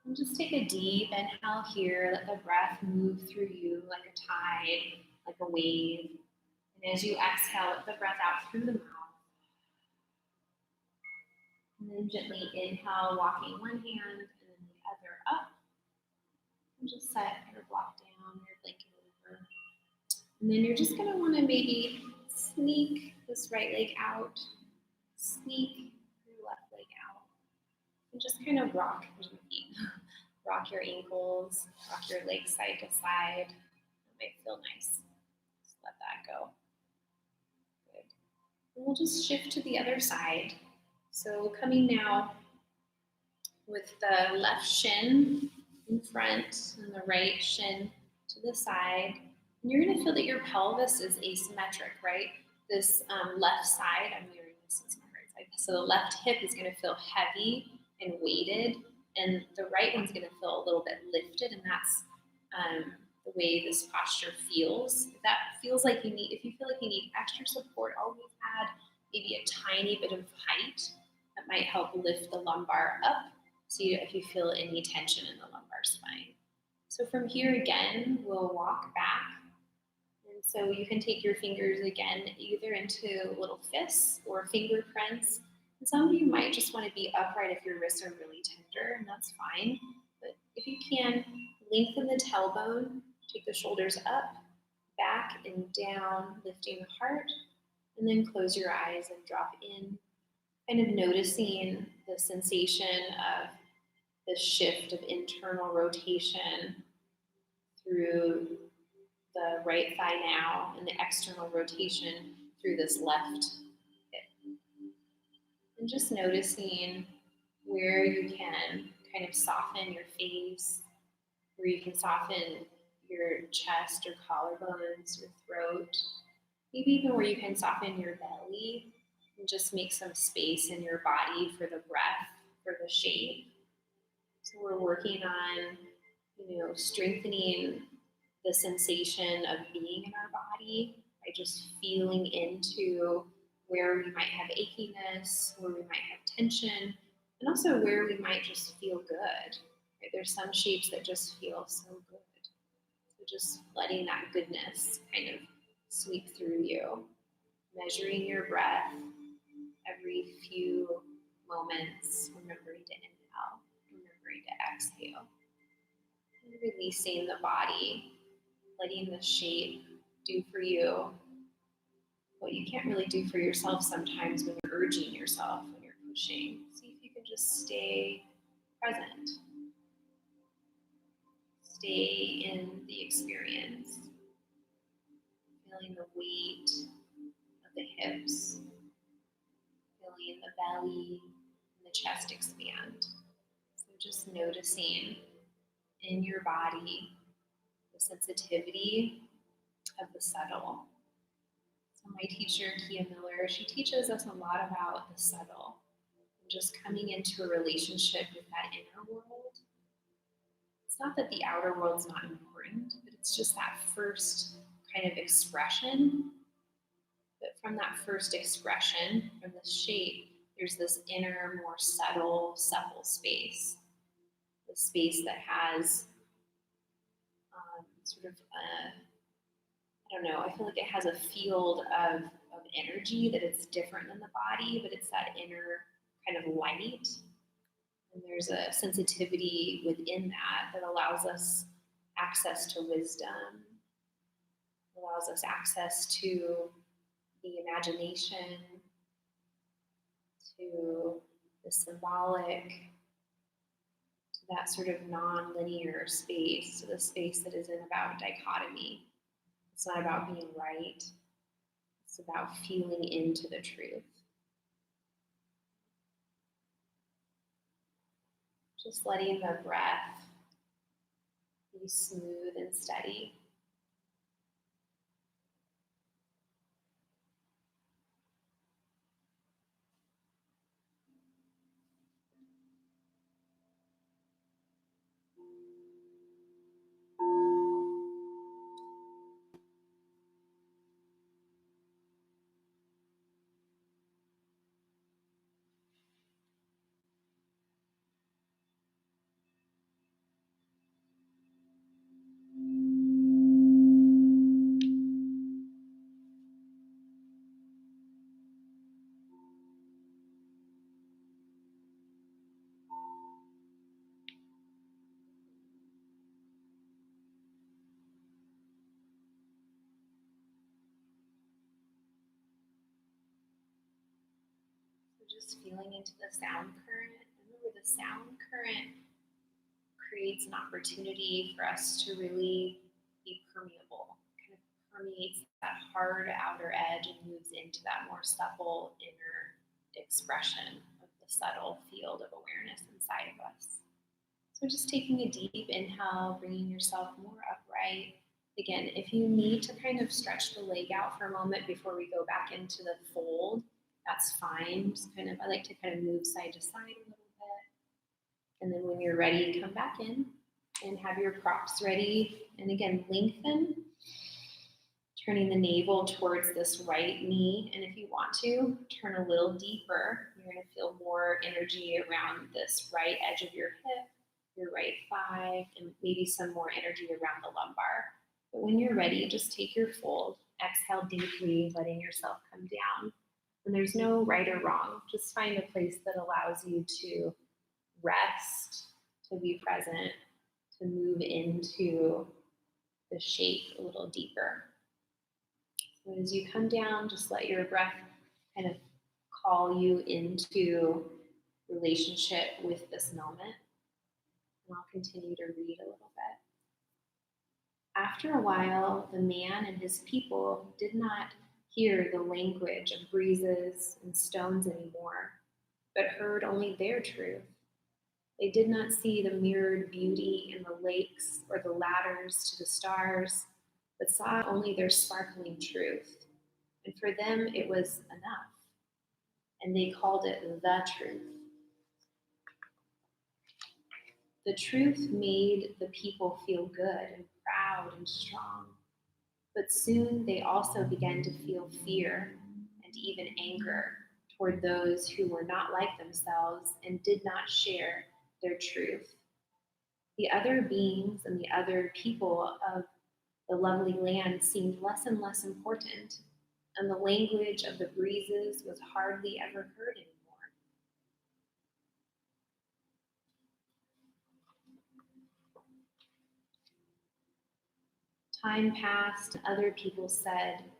And just take a deep inhale here. Let the breath move through you like a tide, like a wave. And as you exhale, let the breath out through the mouth. And then gently inhale, walking one hand and then the other up. And just set your block down, your blanket over. And then you're just going to want to maybe sneak this right leg out, sneak your left leg out, and just kind of rock your feet. Rock your ankles, rock your legs side to side. It might feel nice. Just let that go. Good. And we'll just shift to the other side. So coming now with the left shin in front and the right shin to the side. And you're going to feel that your pelvis is asymmetric, right? This left side, I'm wearing this as my right side. So the left hip is going to feel heavy and weighted, and the right one's going to feel a little bit lifted, and that's the way this posture feels. If that feels like if you feel like you need extra support, always add maybe a tiny bit of height. That might help lift the lumbar up. So if you feel any tension in the lumbar spine. So from here again, we'll walk back. And so you can take your fingers again, either into little fists or fingerprints. And some of you might just want to be upright if your wrists are really tender, and that's fine. But if you can, lengthen the tailbone, take the shoulders up, back and down, lifting the heart, and then close your eyes and drop in, kind of noticing the sensation of the shift of internal rotation through the right thigh now and the external rotation through this left hip. And just noticing where you can kind of soften your face, where you can soften your chest or collarbones, your throat, maybe even where you can soften your belly and just make some space in your body for the breath, for the shape. So we're working on, strengthening the sensation of being in our body by just feeling into where we might have achiness, where we might have tension, and also where we might just feel good. Right? There's some shapes that just feel so good. So just letting that goodness kind of sweep through you, measuring your breath every few moments, remembering to inhale, remembering to exhale, and releasing the body, letting the shape do for you what you can't really do for yourself sometimes when you're urging yourself, when you're pushing. See if you can just stay present. Stay in the experience, feeling the weight of the hips, feeling the belly and the chest expand. So just noticing in your body the sensitivity of the subtle. So my teacher, Kia Miller, she teaches us a lot about the subtle and just coming into a relationship with that inner world. It's not that the outer world's not important, but it's just that first kind of expression. But from that first expression, from the shape, there's this inner, more subtle, supple space. The space that has sort of I feel like it has a field of energy that it's different than the body, but it's that inner kind of light. And there's a sensitivity within that allows us access to wisdom, allows us access to the imagination, to the symbolic, to that sort of non-linear space, to the space that isn't about dichotomy. It's not about being right. It's about feeling into the truth. Just letting the breath be smooth and steady. Just feeling into the sound current. Remember, the sound current creates an opportunity for us to really be permeable, kind of permeates that hard outer edge and moves into that more supple inner expression of the subtle field of awareness inside of us. So just taking a deep inhale, bringing yourself more upright. Again, if you need to kind of stretch the leg out for a moment before we go back into the fold, that's fine. Just kind of, I like to kind of move side to side a little bit. And then when you're ready, come back in and have your props ready. And again, lengthen, turning the navel towards this right knee. And if you want to, turn a little deeper. You're going to feel more energy around this right edge of your hip, your right thigh, and maybe some more energy around the lumbar. But when you're ready, just take your fold. Exhale deeply, letting yourself come down. And there's no right or wrong. Just find a place that allows you to rest, to be present, to move into the shape a little deeper. So as you come down, just let your breath kind of call you into relationship with this moment. And I'll continue to read a little bit. After a while, the man and his people did not hear the language of breezes and stones anymore, but heard only their truth. They did not see the mirrored beauty in the lakes or the ladders to the stars, but saw only their sparkling truth. And for them, it was enough. And they called it the truth. The truth made the people feel good and proud and strong. But soon they also began to feel fear and even anger toward those who were not like themselves and did not share their truth. The other beings and the other people of the lovely land seemed less and less important, and the language of the breezes was hardly ever heard anymore. Time passed, and other people said,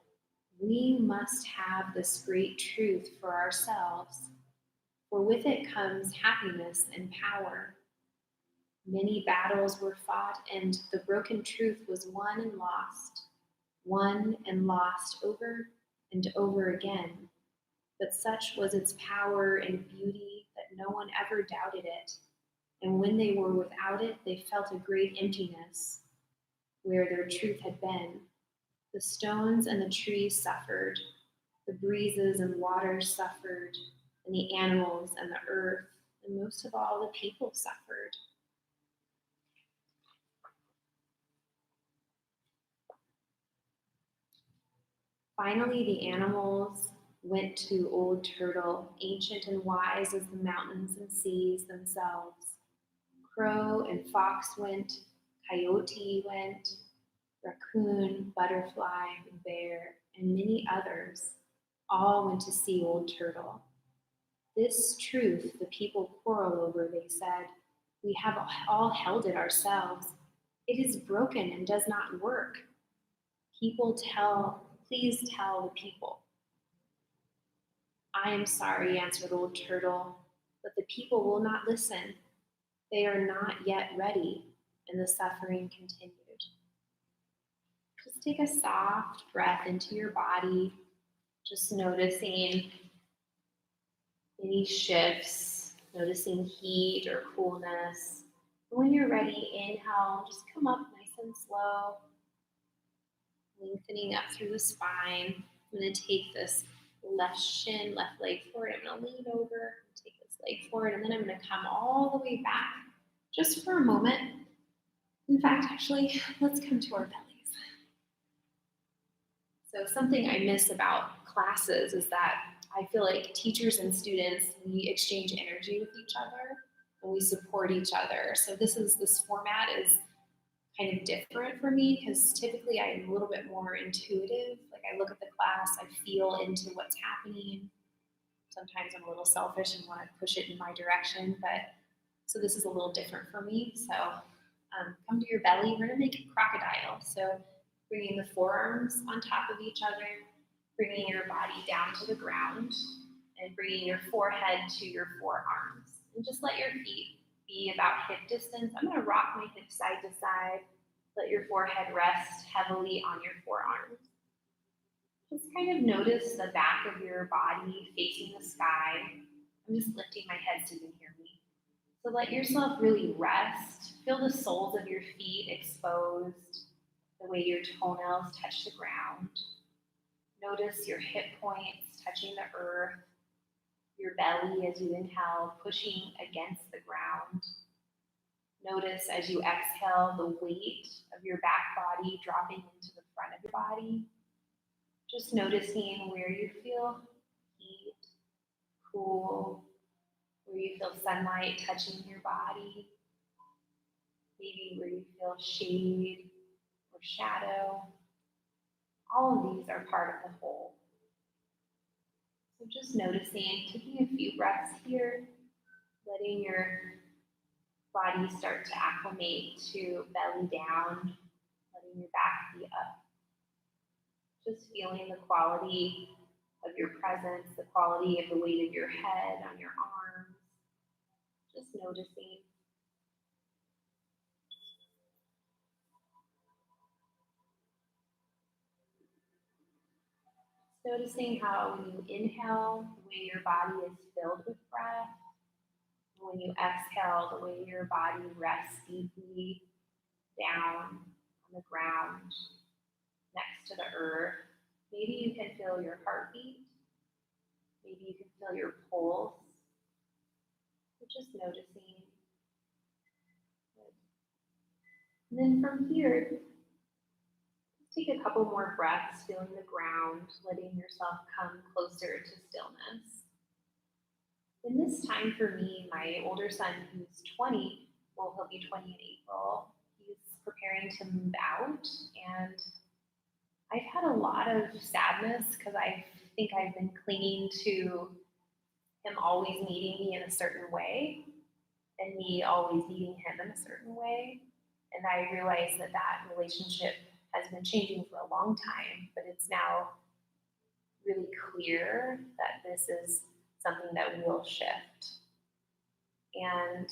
"We must have this great truth for ourselves, for with it comes happiness and power." Many battles were fought, and the broken truth was won and lost over and over again. But such was its power and beauty that no one ever doubted it. And when they were without it, they felt a great emptiness where their truth had been. The stones and the trees suffered, the breezes and waters suffered, and the animals and the earth, and most of all, the people suffered. Finally, the animals went to Old Turtle, ancient and wise as the mountains and seas themselves. Crow and fox went, coyote went, raccoon, butterfly, bear, and many others all went to see Old Turtle. This truth the people quarrel over, they said. We have all held it ourselves. It is broken and does not work. Please tell the people. I am sorry, answered Old Turtle, but the people will not listen. They are not yet ready, and the suffering continued. Just take a soft breath into your body, just noticing any shifts, noticing heat or coolness. And when you're ready, inhale, just come up nice and slow, lengthening up through the spine. I'm going to take this left shin, left leg forward. I'm going to lean over, take this leg forward, and then I'm going to come all the way back just for a moment. In fact, actually, let's come to our bellies. So something I miss about classes is that I feel like teachers and students, we exchange energy with each other and we support each other. So this format is kind of different for me because typically I'm a little bit more intuitive. Like I look at the class, I feel into what's happening. Sometimes I'm a little selfish and want to push it in my direction, but so this is a little different for me. So come to your belly. We're going to make a crocodile. So bringing the forearms on top of each other, bringing your body down to the ground, and bringing your forehead to your forearms. And just let your feet be about hip distance. I'm going to rock my hips side to side. Let your forehead rest heavily on your forearms. Just kind of notice the back of your body facing the sky. I'm just lifting my head so you can hear me. So let yourself really rest. Feel the soles of your feet exposed, the way your toenails touch the ground. Notice your hip points touching the earth, your belly as you inhale, pushing against the ground. Notice as you exhale the weight of your back body dropping into the front of your body. Just noticing where you feel heat, cool, where you feel sunlight touching your body, maybe where you feel shade or shadow. All of these are part of the whole. So just noticing, taking a few breaths here, letting your body start to acclimate to belly down, letting your back be up. Just feeling the quality of your presence, the quality of the weight of your head on your arms. Just noticing. Noticing how when you inhale, the way your body is filled with breath. When you exhale, the way your body rests deeply down on the ground next to the earth. Maybe you can feel your heartbeat. Maybe you can feel your pulse. So just noticing. And then from here, take a couple more breaths, feeling the ground, letting yourself come closer to stillness. And this time for me, my older son, who's 20, well, he'll be 20 in April, he's preparing to move out. And I've had a lot of sadness because I think I've been clinging to him always needing me in a certain way and me always needing him in a certain way. And I realized that that relationship has been changing for a long time, but it's now really clear that this is something that will shift. And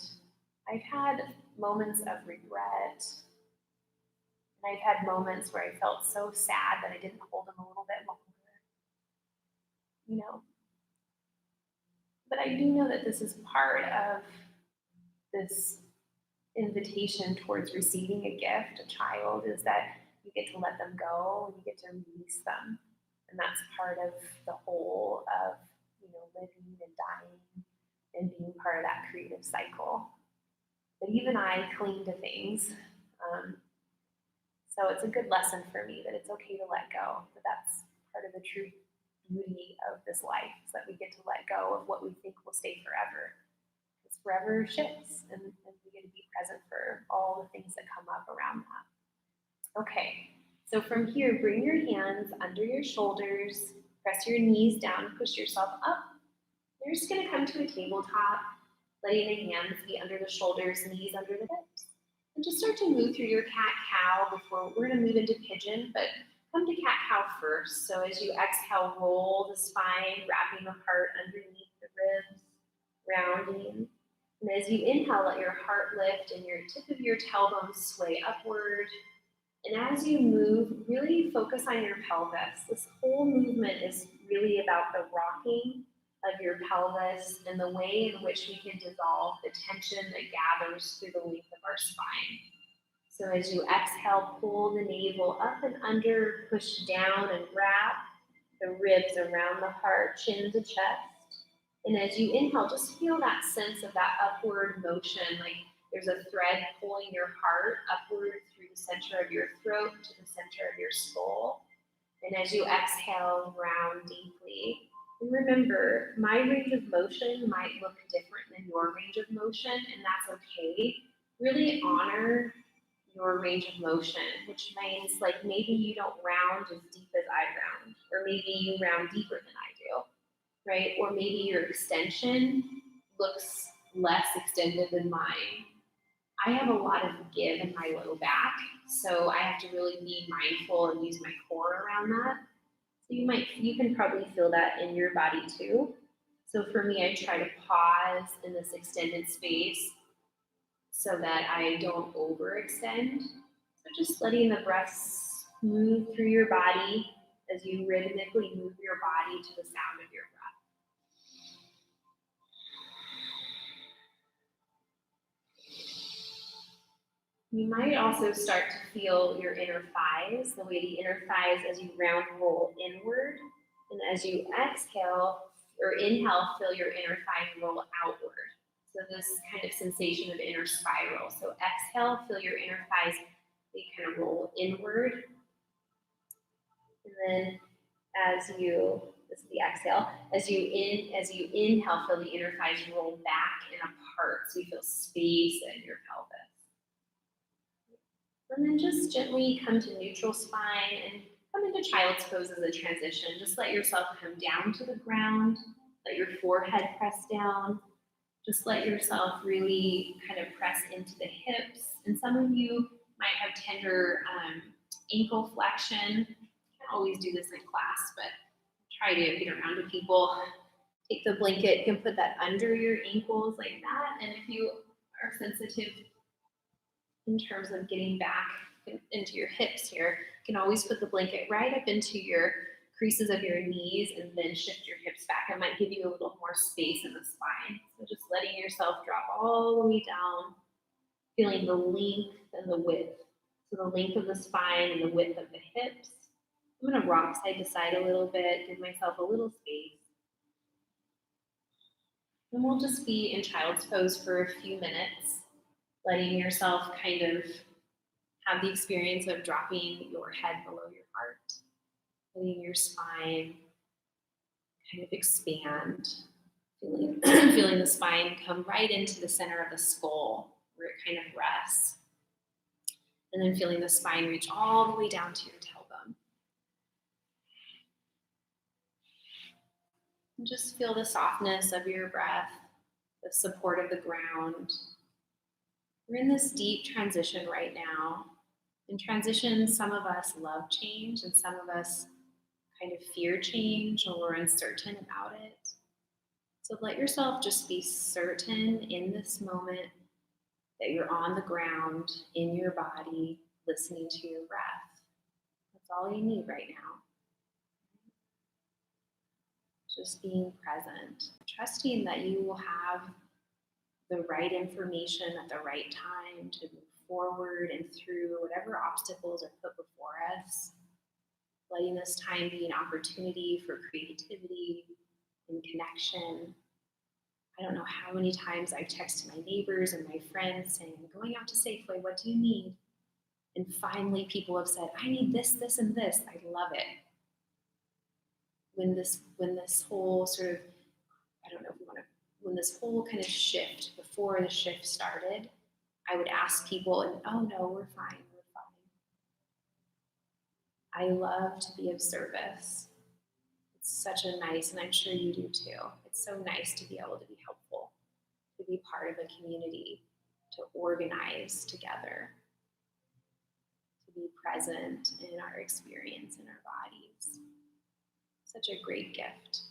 I've had moments of regret, and I've had moments where I felt so sad that I didn't hold him a little bit longer, you know. But I do know that this is part of this invitation towards receiving a gift, a child, is that you get to let them go and you get to release them. And that's part of the whole of, living and dying and being part of that creative cycle. But even I cling to things. So it's a good lesson for me that it's okay to let go, that that's part of the true beauty of this life, is that we get to let go of what we think will stay forever. Because forever shifts, and we get to be present for all the things that come up around that. Okay, so from here, bring your hands under your shoulders, press your knees down, push yourself up. You're just going to come to a tabletop, letting the hands be under the shoulders, knees under the hips. And just start to move through your cat-cow before we're going to move into pigeon, but come to cat-cow first. So as you exhale, roll the spine, wrapping the heart underneath the ribs, rounding. And as you inhale, let your heart lift and your tip of your tailbone sway upward. And as you move, really focus on your pelvis. This whole movement is really about the rocking of your pelvis and the way in which we can dissolve the tension that gathers through the length of our spine. So as you exhale, pull the navel up and under, push down and wrap the ribs around the heart, chin to chest. And as you inhale, just feel that sense of that upward motion, like there's a thread pulling your heart upward through the center of your throat to the center of your skull. And as you exhale, round deeply. And remember, my range of motion might look different than your range of motion, and that's okay. Really honor your range of motion, which means like maybe you don't round as deep as I round, or maybe you round deeper than I do, right? Or maybe your extension looks less extended than mine. I have a lot of give in my low back, so I have to really be mindful and use my core around that. So you can probably feel that in your body too. So for me, I try to pause in this extended space so that I don't overextend. So just letting the breaths move through your body as you rhythmically move your body to the sound of your breath. You might also start to feel your inner thighs, the way the inner thighs as you round roll inward. And as you exhale or inhale, feel your inner thigh roll outward. So this kind of sensation of inner spiral. So exhale, feel your inner thighs, they kind of roll inward. And then this is the exhale, as you inhale, feel the inner thighs roll back and apart. So you feel space in your pelvis. And then just gently come to neutral spine and come into child's pose as a transition. Just let yourself come down to the ground. Let your forehead press down. Just let yourself really kind of press into the hips. And some of you might have tender ankle flexion. Can't always do this in class, but try to get around to people. Take the blanket, you can put that under your ankles like that. And if you are sensitive in terms of getting back into your hips here, you can always put the blanket right up into your creases of your knees and then shift your hips back. It might give you a little more space in the spine. So just letting yourself drop all the way down, feeling the length and the width. So the length of the spine and the width of the hips. I'm going to rock side to side a little bit, give myself a little space. And we'll just be in child's pose for a few minutes, letting yourself kind of have the experience of dropping your head below your heart, letting your spine kind of expand, feeling the spine come right into the center of the skull where it kind of rests, and then feeling the spine reach all the way down to your tailbone. And just feel the softness of your breath, the support of the ground. We're in this deep transition right now. In transition, some of us love change and some of us kind of fear change or we're uncertain about it. So let yourself just be certain in this moment that you're on the ground, in your body, listening to your breath. That's all you need right now. Just being present, trusting that you will have the right information at the right time to move forward and through whatever obstacles are put before us, letting this time be an opportunity for creativity and connection. I don't know how many times I've texted my neighbors and my friends saying, I'm going out to Safeway, what do you need? And finally people have said, I need this, this, and this. I love it. When this whole sort of, when this whole kind of shift, before the shift started, I would ask people, and oh no, we're fine. I love to be of service. It's such a nice, and I'm sure you do too. It's so nice to be able to be helpful, to be part of a community, to organize together, to be present in our experience in our bodies. Such a great gift.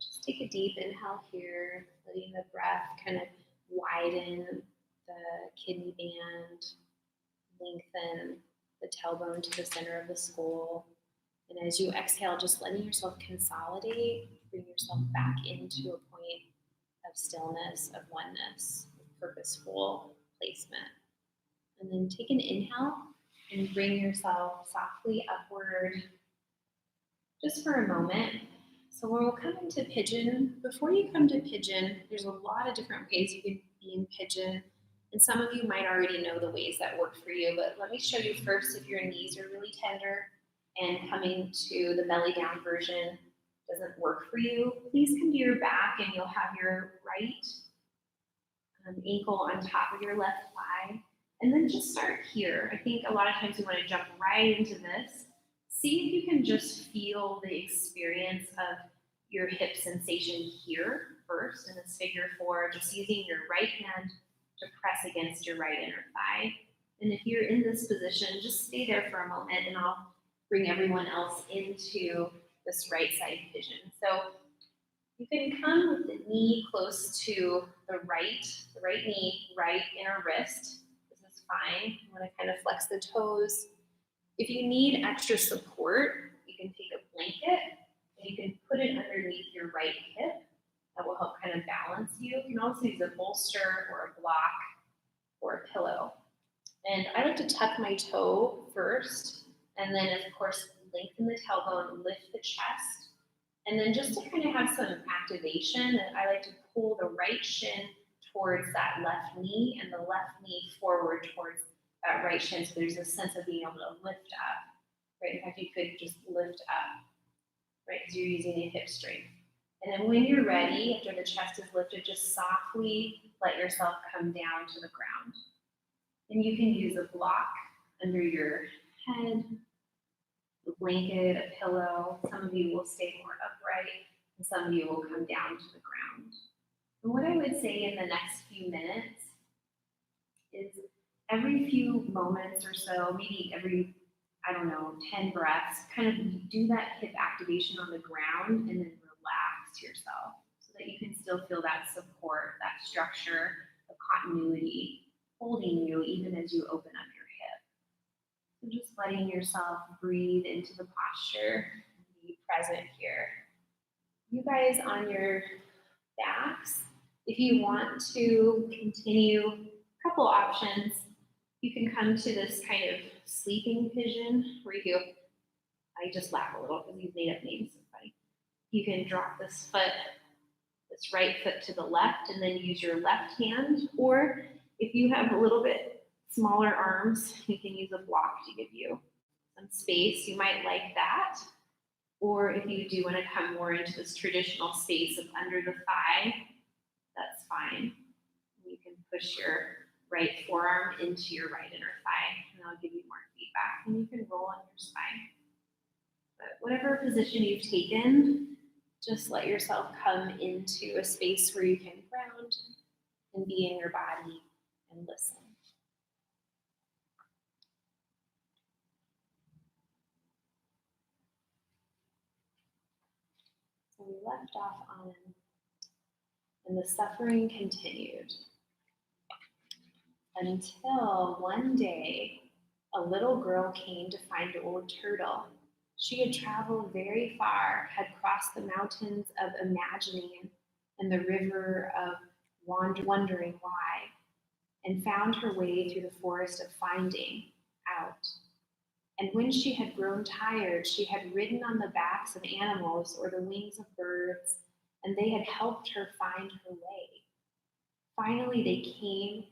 Just take a deep inhale here, letting the breath kind of widen the kidney band, lengthen the tailbone to the center of the skull. And as you exhale, just letting yourself consolidate, bring yourself back into a point of stillness, of oneness, of purposeful placement. And then take an inhale and bring yourself softly upward just for a moment. So we'll come into pigeon. Before you come to pigeon, there's a lot of different ways you can be in pigeon. And some of you might already know the ways that work for you, but let me show you first if your knees are really tender and coming to the belly down version doesn't work for you. Please come to your back and you'll have your right ankle on top of your left thigh. And then just start here. I think a lot of times we want to jump right into this. See if you can just feel the experience of your hip sensation here first in this figure 4, just using your right hand to press against your right inner thigh. And if you're in this position, just stay there for a moment and I'll bring everyone else into this right side pigeon. So you can come with the knee close to the right knee, right inner wrist. This is fine. You want to kind of flex the toes. If you need extra support, you can take a blanket and you can put it underneath your right hip. That will help kind of balance you. You can also use a bolster or a block or a pillow. And I like to tuck my toe first, and then of course lengthen the tailbone, lift the chest. And then just to kind of have some activation, I like to pull the right shin towards that left knee and the left knee forward towards that right shin. So there's a sense of being able to lift up, right? In fact, you could just lift up, right? Because you're using a hip strength. And then when you're ready, after the chest is lifted, just softly let yourself come down to the ground. And you can use a block under your head, a blanket, a pillow. Some of you will stay more upright, and some of you will come down to the ground. And what I would say in the next few minutes is every few moments or so, maybe every, 10 breaths, kind of do that hip activation on the ground and then relax yourself so that you can still feel that support, that structure, the continuity holding you even as you open up your hip. So just letting yourself breathe into the posture and be present here. You guys on your backs, if you want to continue, a couple options. You can come to this kind of sleeping pigeon where I just laugh a little because these made up names are funny. You can drop this right foot to the left and then use your left hand. Or if you have a little bit smaller arms, you can use a block to give you some space. You might like that. Or if you do want to come more into this traditional space of under the thigh, that's fine. You can push your right forearm into your right inner thigh, and I'll give you more feedback. And you can roll on your spine. But whatever position you've taken, just let yourself come into a space where you can ground and be in your body and listen. So we left off on, and the suffering continued until one day a little girl came to find Old Turtle. She had traveled very far, had crossed the mountains of imagining and the river of wondering why, and found her way through the forest of finding out. And when she had grown tired, she had ridden on the backs of animals or the wings of birds, and they had helped her find her way. Finally, they came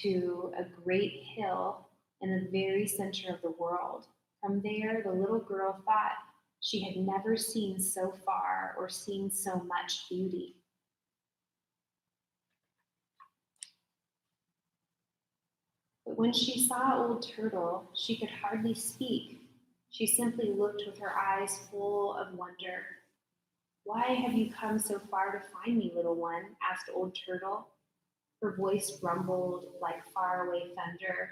to a great hill in the very center of the world. From there, the little girl thought she had never seen so far or seen so much beauty. But when she saw Old Turtle, she could hardly speak. She simply looked with her eyes full of wonder. "Why have you come so far to find me, little one?" asked Old Turtle. Her voice rumbled like faraway thunder,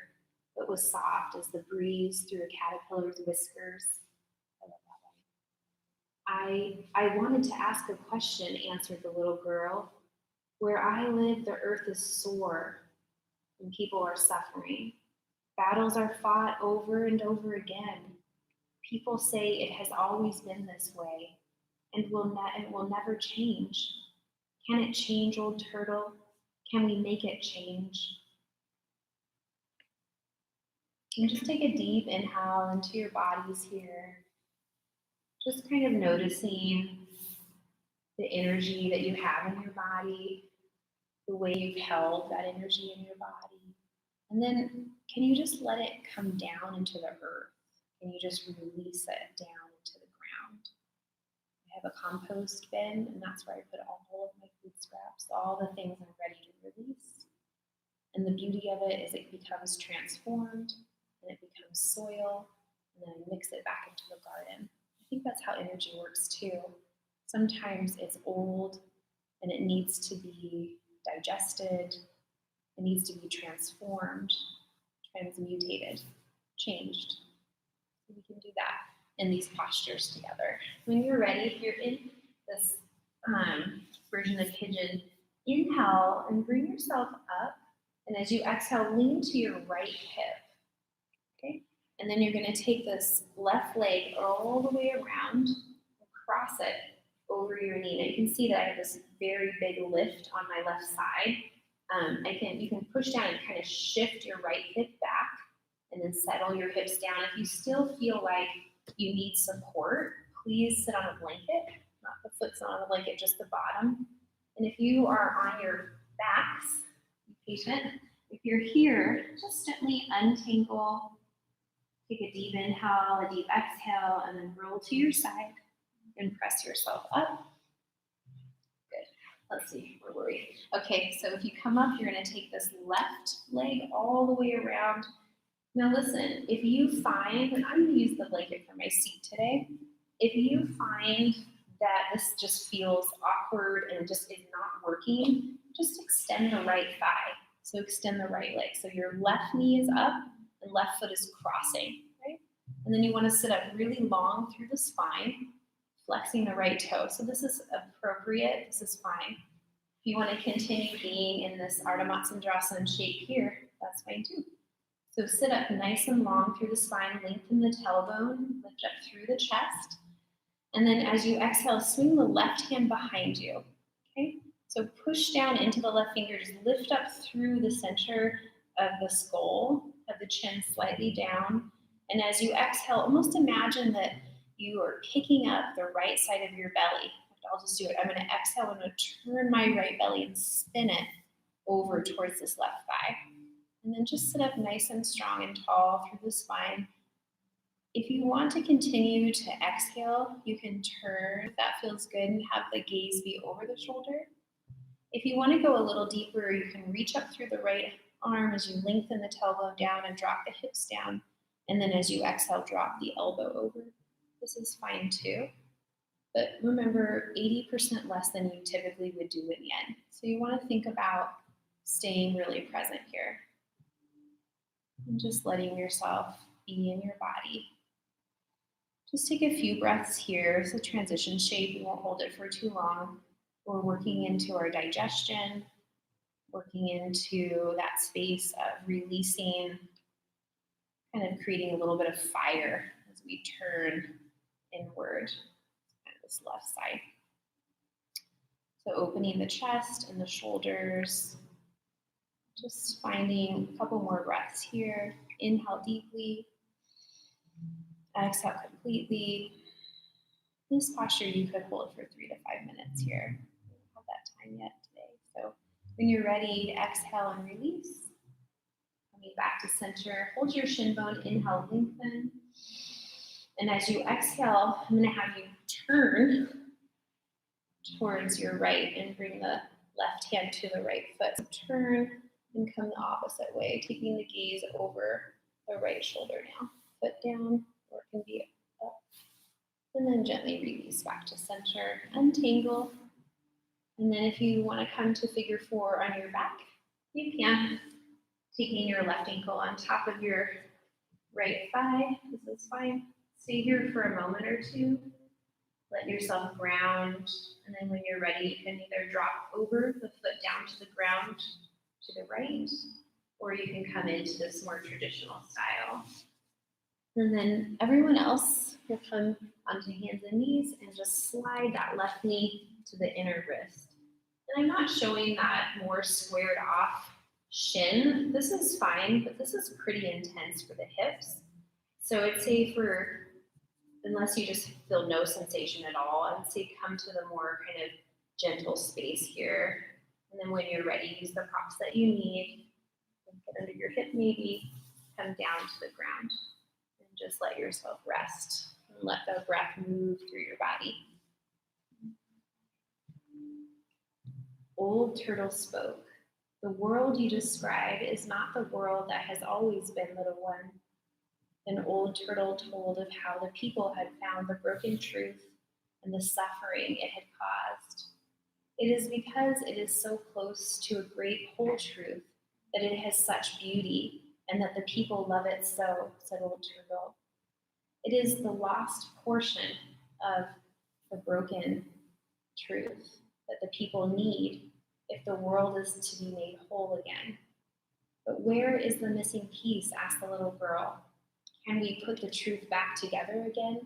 but was soft as the breeze through a caterpillar's whiskers. I wanted to ask a question," answered the little girl. "Where I live, the earth is sore, and people are suffering. Battles are fought over and over again. People say it has always been this way, and will never change. Can it change, old turtle? Can we make it change? And just take a deep inhale into your bodies here. Just kind of noticing the energy that you have in your body, the way you've held that energy in your body. And then can you just let it come down into the earth? Can you just release it down into the ground? I have a compost bin, and that's where I put all of my food scraps, all the things I'm ready to release. And the beauty of it is it becomes transformed, and it becomes soil, and then I mix it back into the garden. I think that's how energy works too. Sometimes it's old, and it needs to be digested, it needs to be transformed, transmutated, changed. So we can do that in these postures together. When you're ready, if you're in this version of pigeon, inhale and bring yourself up. And as you exhale, lean to your right hip. Okay? And then you're going to take this left leg all the way around and cross it over your knee. Now you can see that I have this very big lift on my left side. You can push down and kind of shift your right hip back and then settle your hips down. If you still feel like you need support, please sit on a blanket, not the foot's not on the blanket, just the bottom. And if you are on your backs, be patient. If you're here, just gently untangle, take a deep inhale, a deep exhale, and then roll to your side and press yourself up. Let's see, where were we? Okay, so if you come up, you're going to take this left leg all the way around. Now listen, if you find, and I'm going to use the blanket for my seat today, if you find that this just feels awkward and just is not working, just extend the right thigh. So extend the right leg. So your left knee is up and left foot is crossing, right? And then you want to sit up really long through the spine, flexing the right toe. So this is appropriate, this is fine. If you want to continue being in this Ardha Matsyendrasana shape here, that's fine too. So sit up nice and long through the spine, lengthen the tailbone, lift up through the chest. And then as you exhale, swing the left hand behind you, okay? So push down into the left fingers, lift up through the center of the skull, of the chin slightly down. And as you exhale, almost imagine that you are picking up the right side of your belly. I'll just do it. I'm going to exhale. I'm going to turn my right belly and spin it over towards this left thigh. And then just sit up nice and strong and tall through the spine. If you want to continue to exhale, you can turn, if that feels good, and have the gaze be over the shoulder. If you want to go a little deeper, you can reach up through the right arm as you lengthen the tailbone down and drop the hips down. And then as you exhale, drop the elbow over. This is fine too. But remember, 80% less than you typically would do in yen. So you want to think about staying really present here. And just letting yourself be in your body. Just take a few breaths here. It's a transition shape. We won't hold it for too long. We're working into our digestion, working into that space of releasing, kind of creating a little bit of fire as we turn inward, kind of this left side. So opening the chest and the shoulders, just finding a couple more breaths here. Inhale deeply, exhale completely. This posture you could hold for 3 to 5 minutes here. We don't have that time yet today. So when you're ready to exhale and release, coming back to center, hold your shin bone, inhale, lengthen. And as you exhale, I'm going to have you turn towards your right and bring the left hand to the right foot. So turn and come the opposite way, taking the gaze over the right shoulder now. Foot down, or it can be up. And then gently release back to center, untangle. And then if you want to come to figure 4 on your back, you can. Taking your left ankle on top of your right thigh, this is fine. Stay here for a moment or two. Let yourself ground. And then when you're ready, you can either drop over the foot down to the ground to the right, or you can come into this more traditional style. And then everyone else will come onto hands and knees and just slide that left knee to the inner wrist. And I'm not showing that more squared off shin. This is fine, but this is pretty intense for the hips. So I'd say unless you just feel no sensation at all, I would say come to the more kind of gentle space here. And then when you're ready, use the props that you need. Get under your hip maybe, come down to the ground. And just let yourself rest. And let the breath move through your body. Old Turtle spoke. The world you describe is not the world that has always been, little one. Then Old Turtle told of how the people had found the broken truth and the suffering it had caused. It is because it is so close to a great whole truth that it has such beauty, and that the people love it so, said Old Turtle. It is the lost portion of the broken truth that the people need if the world is to be made whole again. But where is the missing piece? Asked the little girl. Can we put the truth back together again?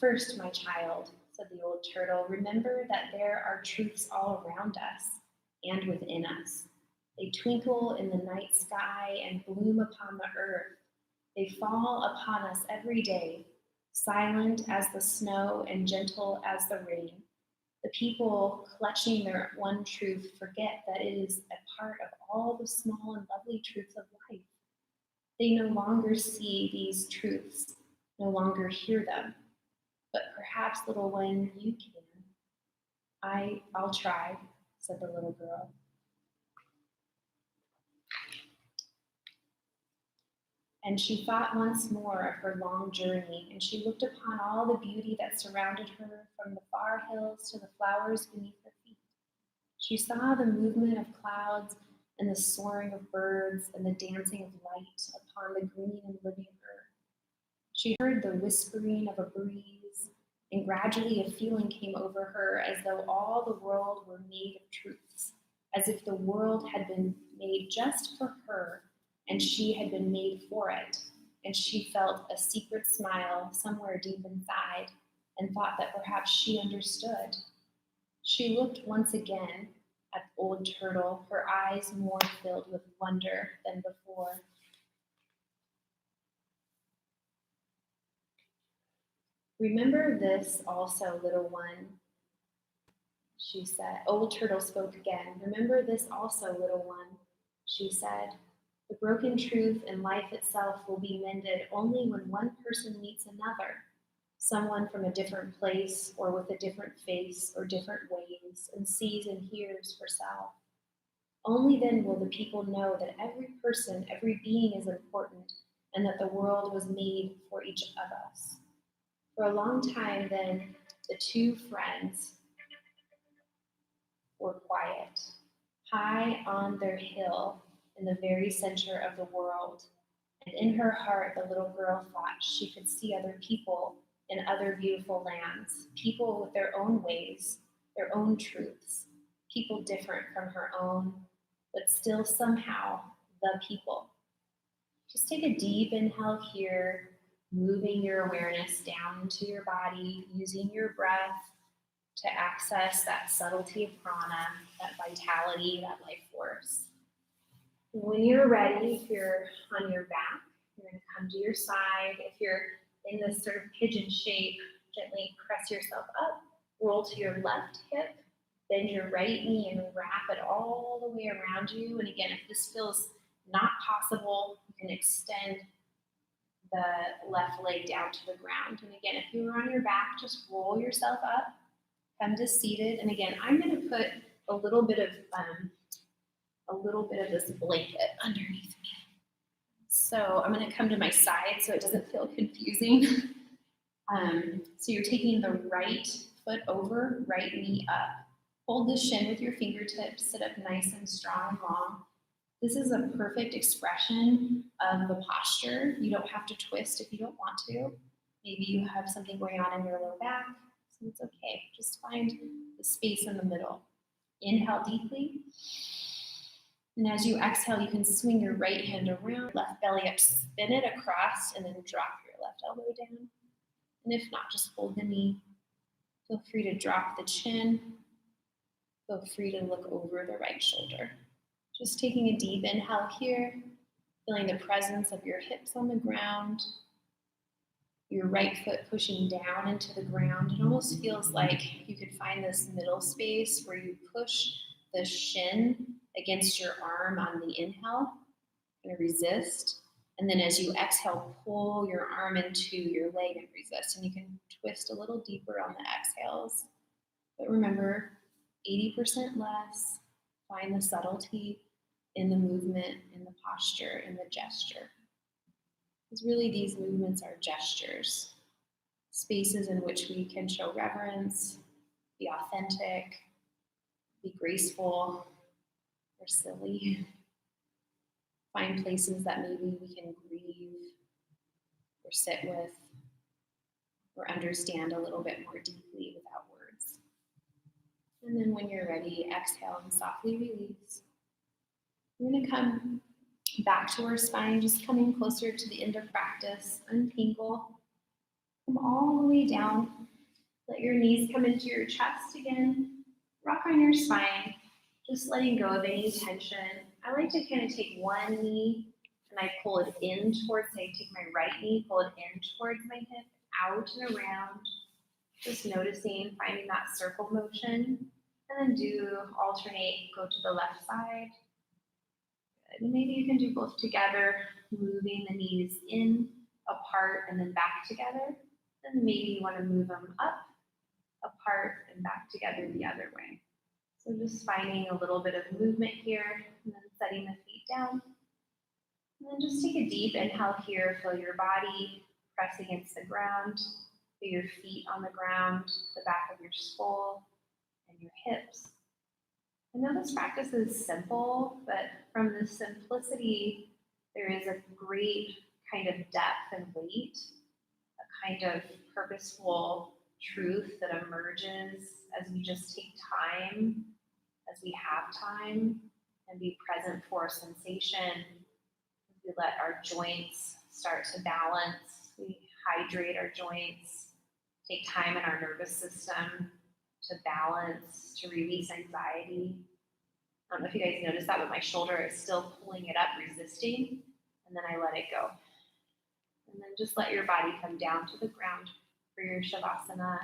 First, my child, said the old turtle, remember that there are truths all around us and within us. They twinkle in the night sky and bloom upon the earth. They fall upon us every day, silent as the snow and gentle as the rain. The people clutching their one truth forget that it is a part of all the small and lovely truths of life. They no longer see these truths, no longer hear them. But perhaps, little one, you can. I'll try, said the little girl. And she thought once more of her long journey, and she looked upon all the beauty that surrounded her, from the far hills to the flowers beneath her feet. She saw the movement of clouds and the soaring of birds and the dancing of light upon the green and living earth. She heard the whispering of a breeze, and gradually a feeling came over her as though all the world were made of truths, as if the world had been made just for her and she had been made for it. And she felt a secret smile somewhere deep inside and thought that perhaps she understood. She looked once again at Old Turtle, her eyes more filled with wonder than before. Remember this also, little one, she said. Old Turtle spoke again. Remember this also, little one, she said. The broken truth in life itself will be mended only when one person meets another, someone from a different place or with a different face or different ways, and sees and hears for self. Only then will the people know that every person, every being is important, and that the world was made for each of us. For a long time then, the two friends were quiet, high on their hill in the very center of the world. And in her heart, the little girl thought she could see other people in other beautiful lands, people with their own ways, their own truths, people different from her own, but still somehow the people. Just take a deep inhale here, moving your awareness down into your body, using your breath to access that subtlety of prana, that vitality, that life force. When you're ready, if you're on your back, you're going to come to your side. If you're in this sort of pigeon shape, gently press yourself up, roll to your left hip, bend your right knee and wrap it all the way around you. And again, if this feels not possible, you can extend the left leg down to the ground. And again, if you were on your back, just roll yourself up, come to seated. And again, I'm going to put a little bit of this blanket underneath me. So I'm going to come to my side so it doesn't feel confusing. So you're taking the right foot over, right knee up. Hold the shin with your fingertips, sit up nice and strong and long. This is a perfect expression of the posture. You don't have to twist if you don't want to. Maybe you have something going on in your low back, so it's okay. Just find the space in the middle. Inhale deeply. And as you exhale, you can swing your right hand around, left belly up, spin it across, and then drop your left elbow down. And if not, just hold the knee. Feel free to drop the chin. Feel free to look over the right shoulder. Just taking a deep inhale here, feeling the presence of your hips on the ground, your right foot pushing down into the ground. It almost feels like you could find this middle space where you push the shin against your arm on the inhale and resist. And then as you exhale, pull your arm into your leg and resist. And you can twist a little deeper on the exhales. But remember, 80% less. Find the subtlety in the movement, in the posture, in the gesture. Because really these movements are gestures, spaces in which we can show reverence, be authentic, be graceful or silly. Find places that maybe we can grieve or sit with or understand a little bit more deeply without words. And then when you're ready, exhale and softly release. We're going to come back to our spine, just coming closer to the end of practice. Untangle. Come all the way down. Let your knees come into your chest again. Rock on your spine, just letting go of any tension. I like to kind of take one knee and I pull it in towards, say, take my right knee, pull it in towards my hip, out and around. Just noticing, finding that circle motion. And then alternate, go to the left side. And maybe you can do both together, moving the knees in, apart, and then back together. Then maybe you want to move them up, apart, and back together the other way. So just finding a little bit of movement here, and then setting the feet down. And then just take a deep inhale here, feel your body press against the ground, feel your feet on the ground, the back of your skull, and your hips. I know this practice is simple, but from the simplicity, there is a great kind of depth and weight, a kind of purposeful truth that emerges as we just take time, as we have time, and be present for sensation. As we let our joints start to balance, we hydrate our joints, take time in our nervous system to balance, to release anxiety. I don't know if you guys noticed that, but my shoulder is still pulling it up, resisting, and then I let it go. And then just let your body come down to the ground for your Shavasana,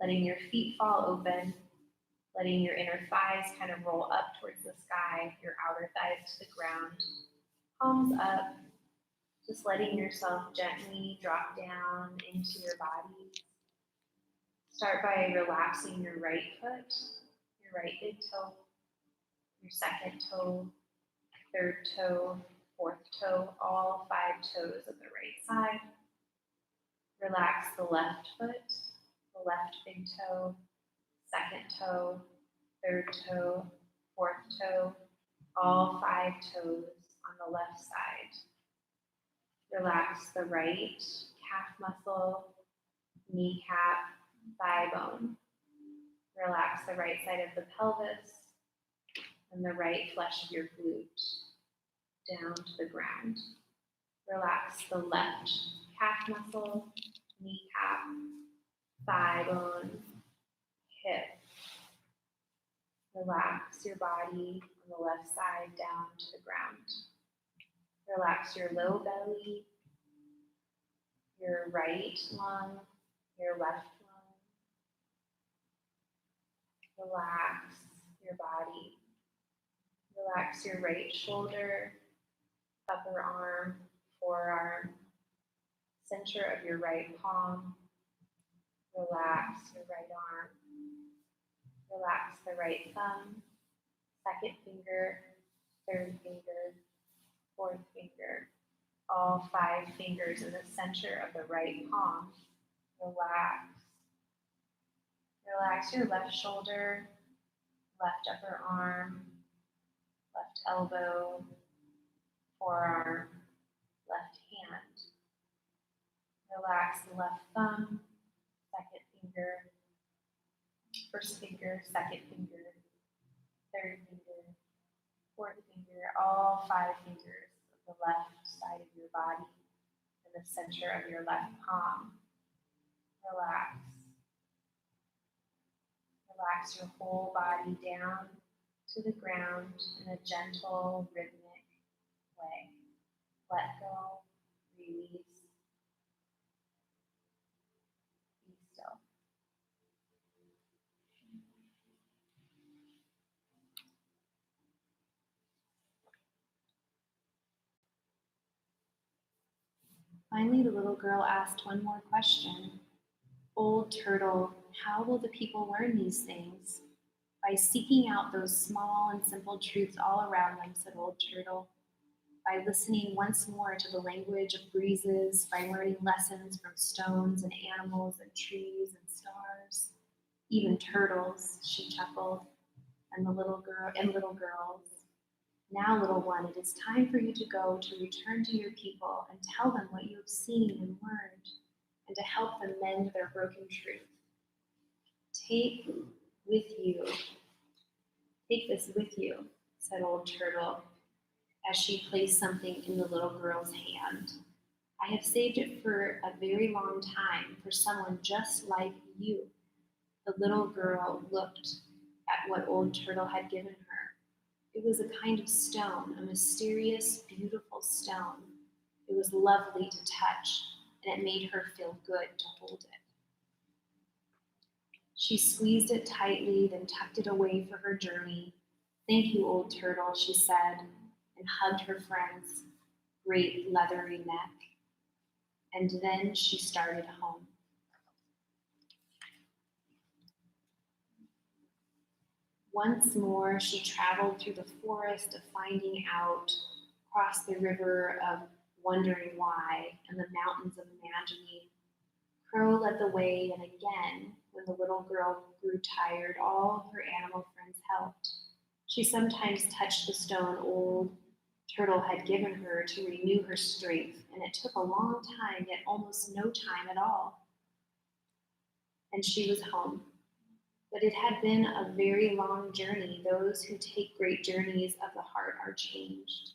letting your feet fall open, letting your inner thighs kind of roll up towards the sky, your outer thighs to the ground, palms up, just letting yourself gently drop down into your body. Start by relaxing your right foot, your right big toe, your second toe, third toe, fourth toe, all 5 toes of the right side. Relax the left foot, the left big toe, second toe, third toe, fourth toe, all 5 toes on the left side. Relax the right calf muscle, kneecap, thigh bone. Relax the right side of the pelvis and the right flesh of your glute down to the ground. Relax the left calf muscle, kneecap, thigh bone, hip. Relax your body on the left side down to the ground. Relax your low belly, your right lung, your left lung. Relax your body. Relax your right shoulder, upper arm, forearm, center of your right palm. Relax your right arm. Relax the right thumb, second finger, third finger, fourth finger, all 5 fingers in the center of the right palm. Relax. Relax your left shoulder, left upper arm, left elbow, forearm, left hand. Relax the left thumb, second finger, first finger, second finger, third finger, fourth finger, finger, all 5 fingers of the left side of your body and the center of your left palm. Relax. Relax your whole body down to the ground in a gentle, rhythmic way. Let go, release, be still. Finally, the little girl asked one more question. Old Turtle, how will the people learn these things? By seeking out those small and simple truths all around them, said Old Turtle. By listening once more to the language of breezes, by learning lessons from stones and animals and trees and stars. Even turtles, she chuckled, and little girls. Now, little one, it is time for you to go to return to your people and tell them what you have seen and learned, and to help them mend their broken truth. Take this with you, said Old Turtle, as she placed something in the little girl's hand. I have saved it for a very long time for someone just like you. The little girl looked at what Old Turtle had given her. It was a kind of stone, a mysterious, beautiful stone. It was lovely to touch, and it made her feel good to hold it. She squeezed it tightly, then tucked it away for her journey. Thank you, Old Turtle, she said, and hugged her friend's great leathery neck. And then she started home. Once more, she traveled through the forest of finding out, crossed the river of wondering why, and the mountains of imagining. Crow led the way, and again, when the little girl grew tired, all her animal friends helped. She sometimes touched the stone Old Turtle had given her to renew her strength, and it took a long time, yet almost no time at all. And she was home. But it had been a very long journey. Those who take great journeys of the heart are changed.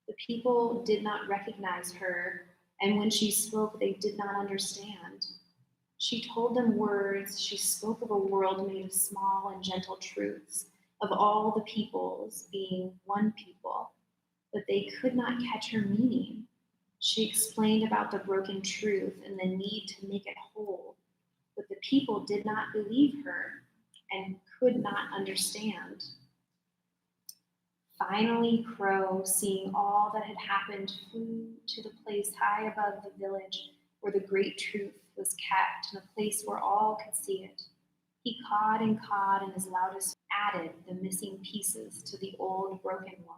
The people did not recognize her, and when she spoke, they did not understand. She told them words. She spoke of a world made of small and gentle truths, of all the peoples being one people, but they could not catch her meaning. She explained about the broken truth and the need to make it whole, but the people did not believe her and could not understand. Finally, Crow, seeing all that had happened, flew to the place high above the village where the great truth was kept, and a place where all could see it. He cawed, and his loudest added the missing pieces to the old broken one.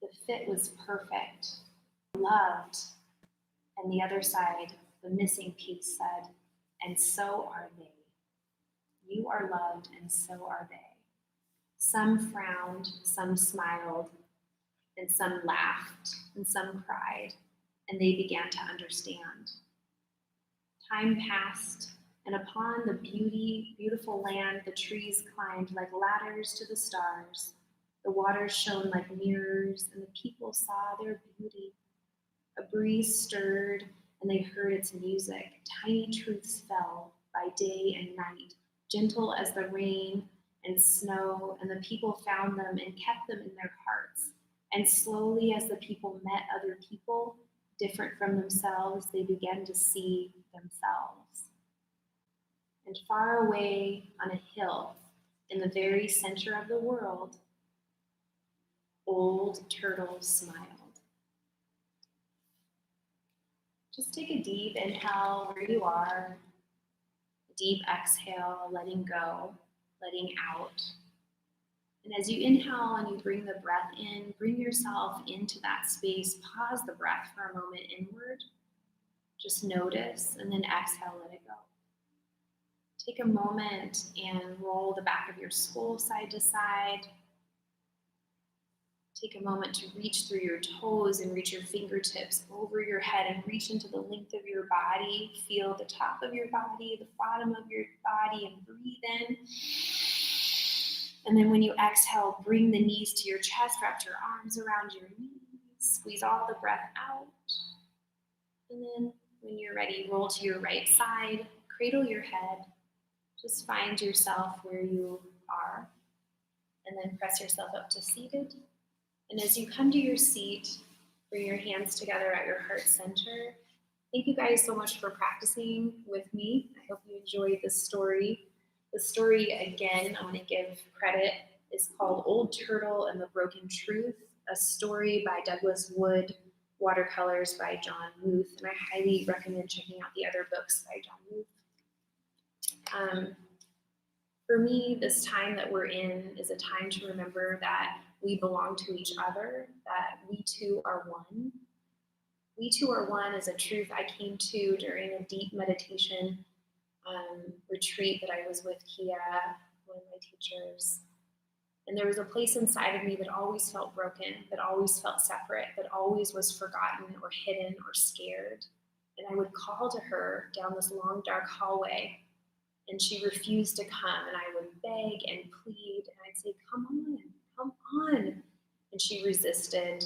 The fit was perfect. Loved. And the other side, the missing piece said, and so are they. You are loved, and so are they. Some frowned, some smiled, and some laughed, and some cried, and they began to understand. Time passed, and upon the beautiful land, the trees climbed like ladders to the stars. The waters shone like mirrors, and the people saw their beauty. A breeze stirred, and they heard its music. Tiny truths fell by day and night, gentle as the rain and snow, and the people found them and kept them in their hearts. And slowly, as the people met other people, different from themselves, they began to see themselves. And far away on a hill, in the very center of the world, Old Turtle smiled. Just take a deep inhale where you are, a deep exhale, letting go, letting out. And as you inhale and you bring the breath in, bring yourself into that space. Pause the breath for a moment inward. Just notice, and then exhale, let it go. Take a moment and roll the back of your skull side to side. Take a moment to reach through your toes and reach your fingertips over your head and reach into the length of your body. Feel the top of your body, the bottom of your body, and breathe in. And then when you exhale, bring the knees to your chest, wrap your arms around your knees, squeeze all the breath out. And then when you're ready, roll to your right side, cradle your head. Just find yourself where you are, and then press yourself up to seated. And as you come to your seat, bring your hands together at your heart center. Thank you guys so much for practicing with me. I hope you enjoyed this story. The story, again, I want to give credit, is called Old Turtle and the Broken Truth, a story by Douglas Wood, watercolors by John Muth, and I highly recommend checking out the other books by John Muth. For me, this time that we're in is a time to remember that we belong to each other, that we two are one. We two are one is a truth I came to during a deep meditation retreat that I was with Kia, one of my teachers. And there was a place inside of me that always felt broken, that always felt separate, that always was forgotten or hidden or scared. And I would call to her down this long, dark hallway, and she refused to come. And I would beg and plead, and I'd say, come on. And she resisted.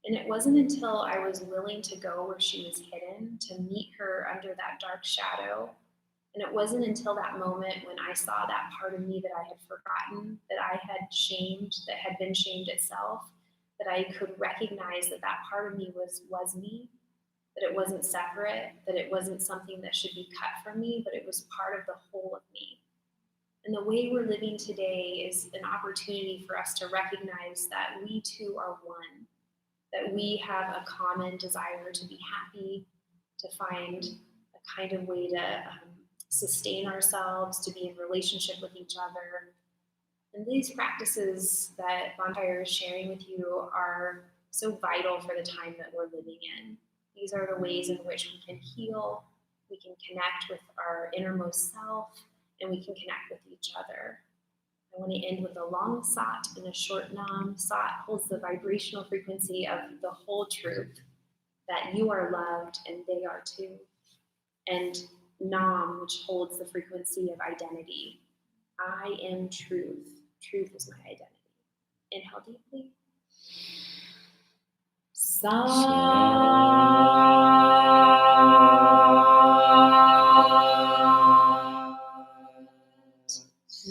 And it wasn't until I was willing to go where she was hidden, to meet her under that dark shadow. And it wasn't until that moment when I saw that part of me that I had forgotten, that I had shamed, that had been shamed itself, that I could recognize that that part of me was me, that it wasn't separate, that it wasn't something that should be cut from me, but it was part of the whole of me. And the way we're living today is an opportunity for us to recognize that we too are one, that we have a common desire to be happy, to find a kind of way to sustain ourselves, to be in relationship with each other. And these practices that Bonfire is sharing with you are so vital for the time that we're living in. These are the ways in which we can heal, we can connect with our innermost self, and we can connect with each other. I want to end with a long sat and a short nam. Sat holds the vibrational frequency of the whole truth, that you are loved and they are too. And nam, which holds the frequency of identity. I am truth. Truth is my identity. Inhale deeply. Sat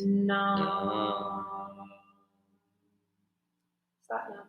nam. Sat nam.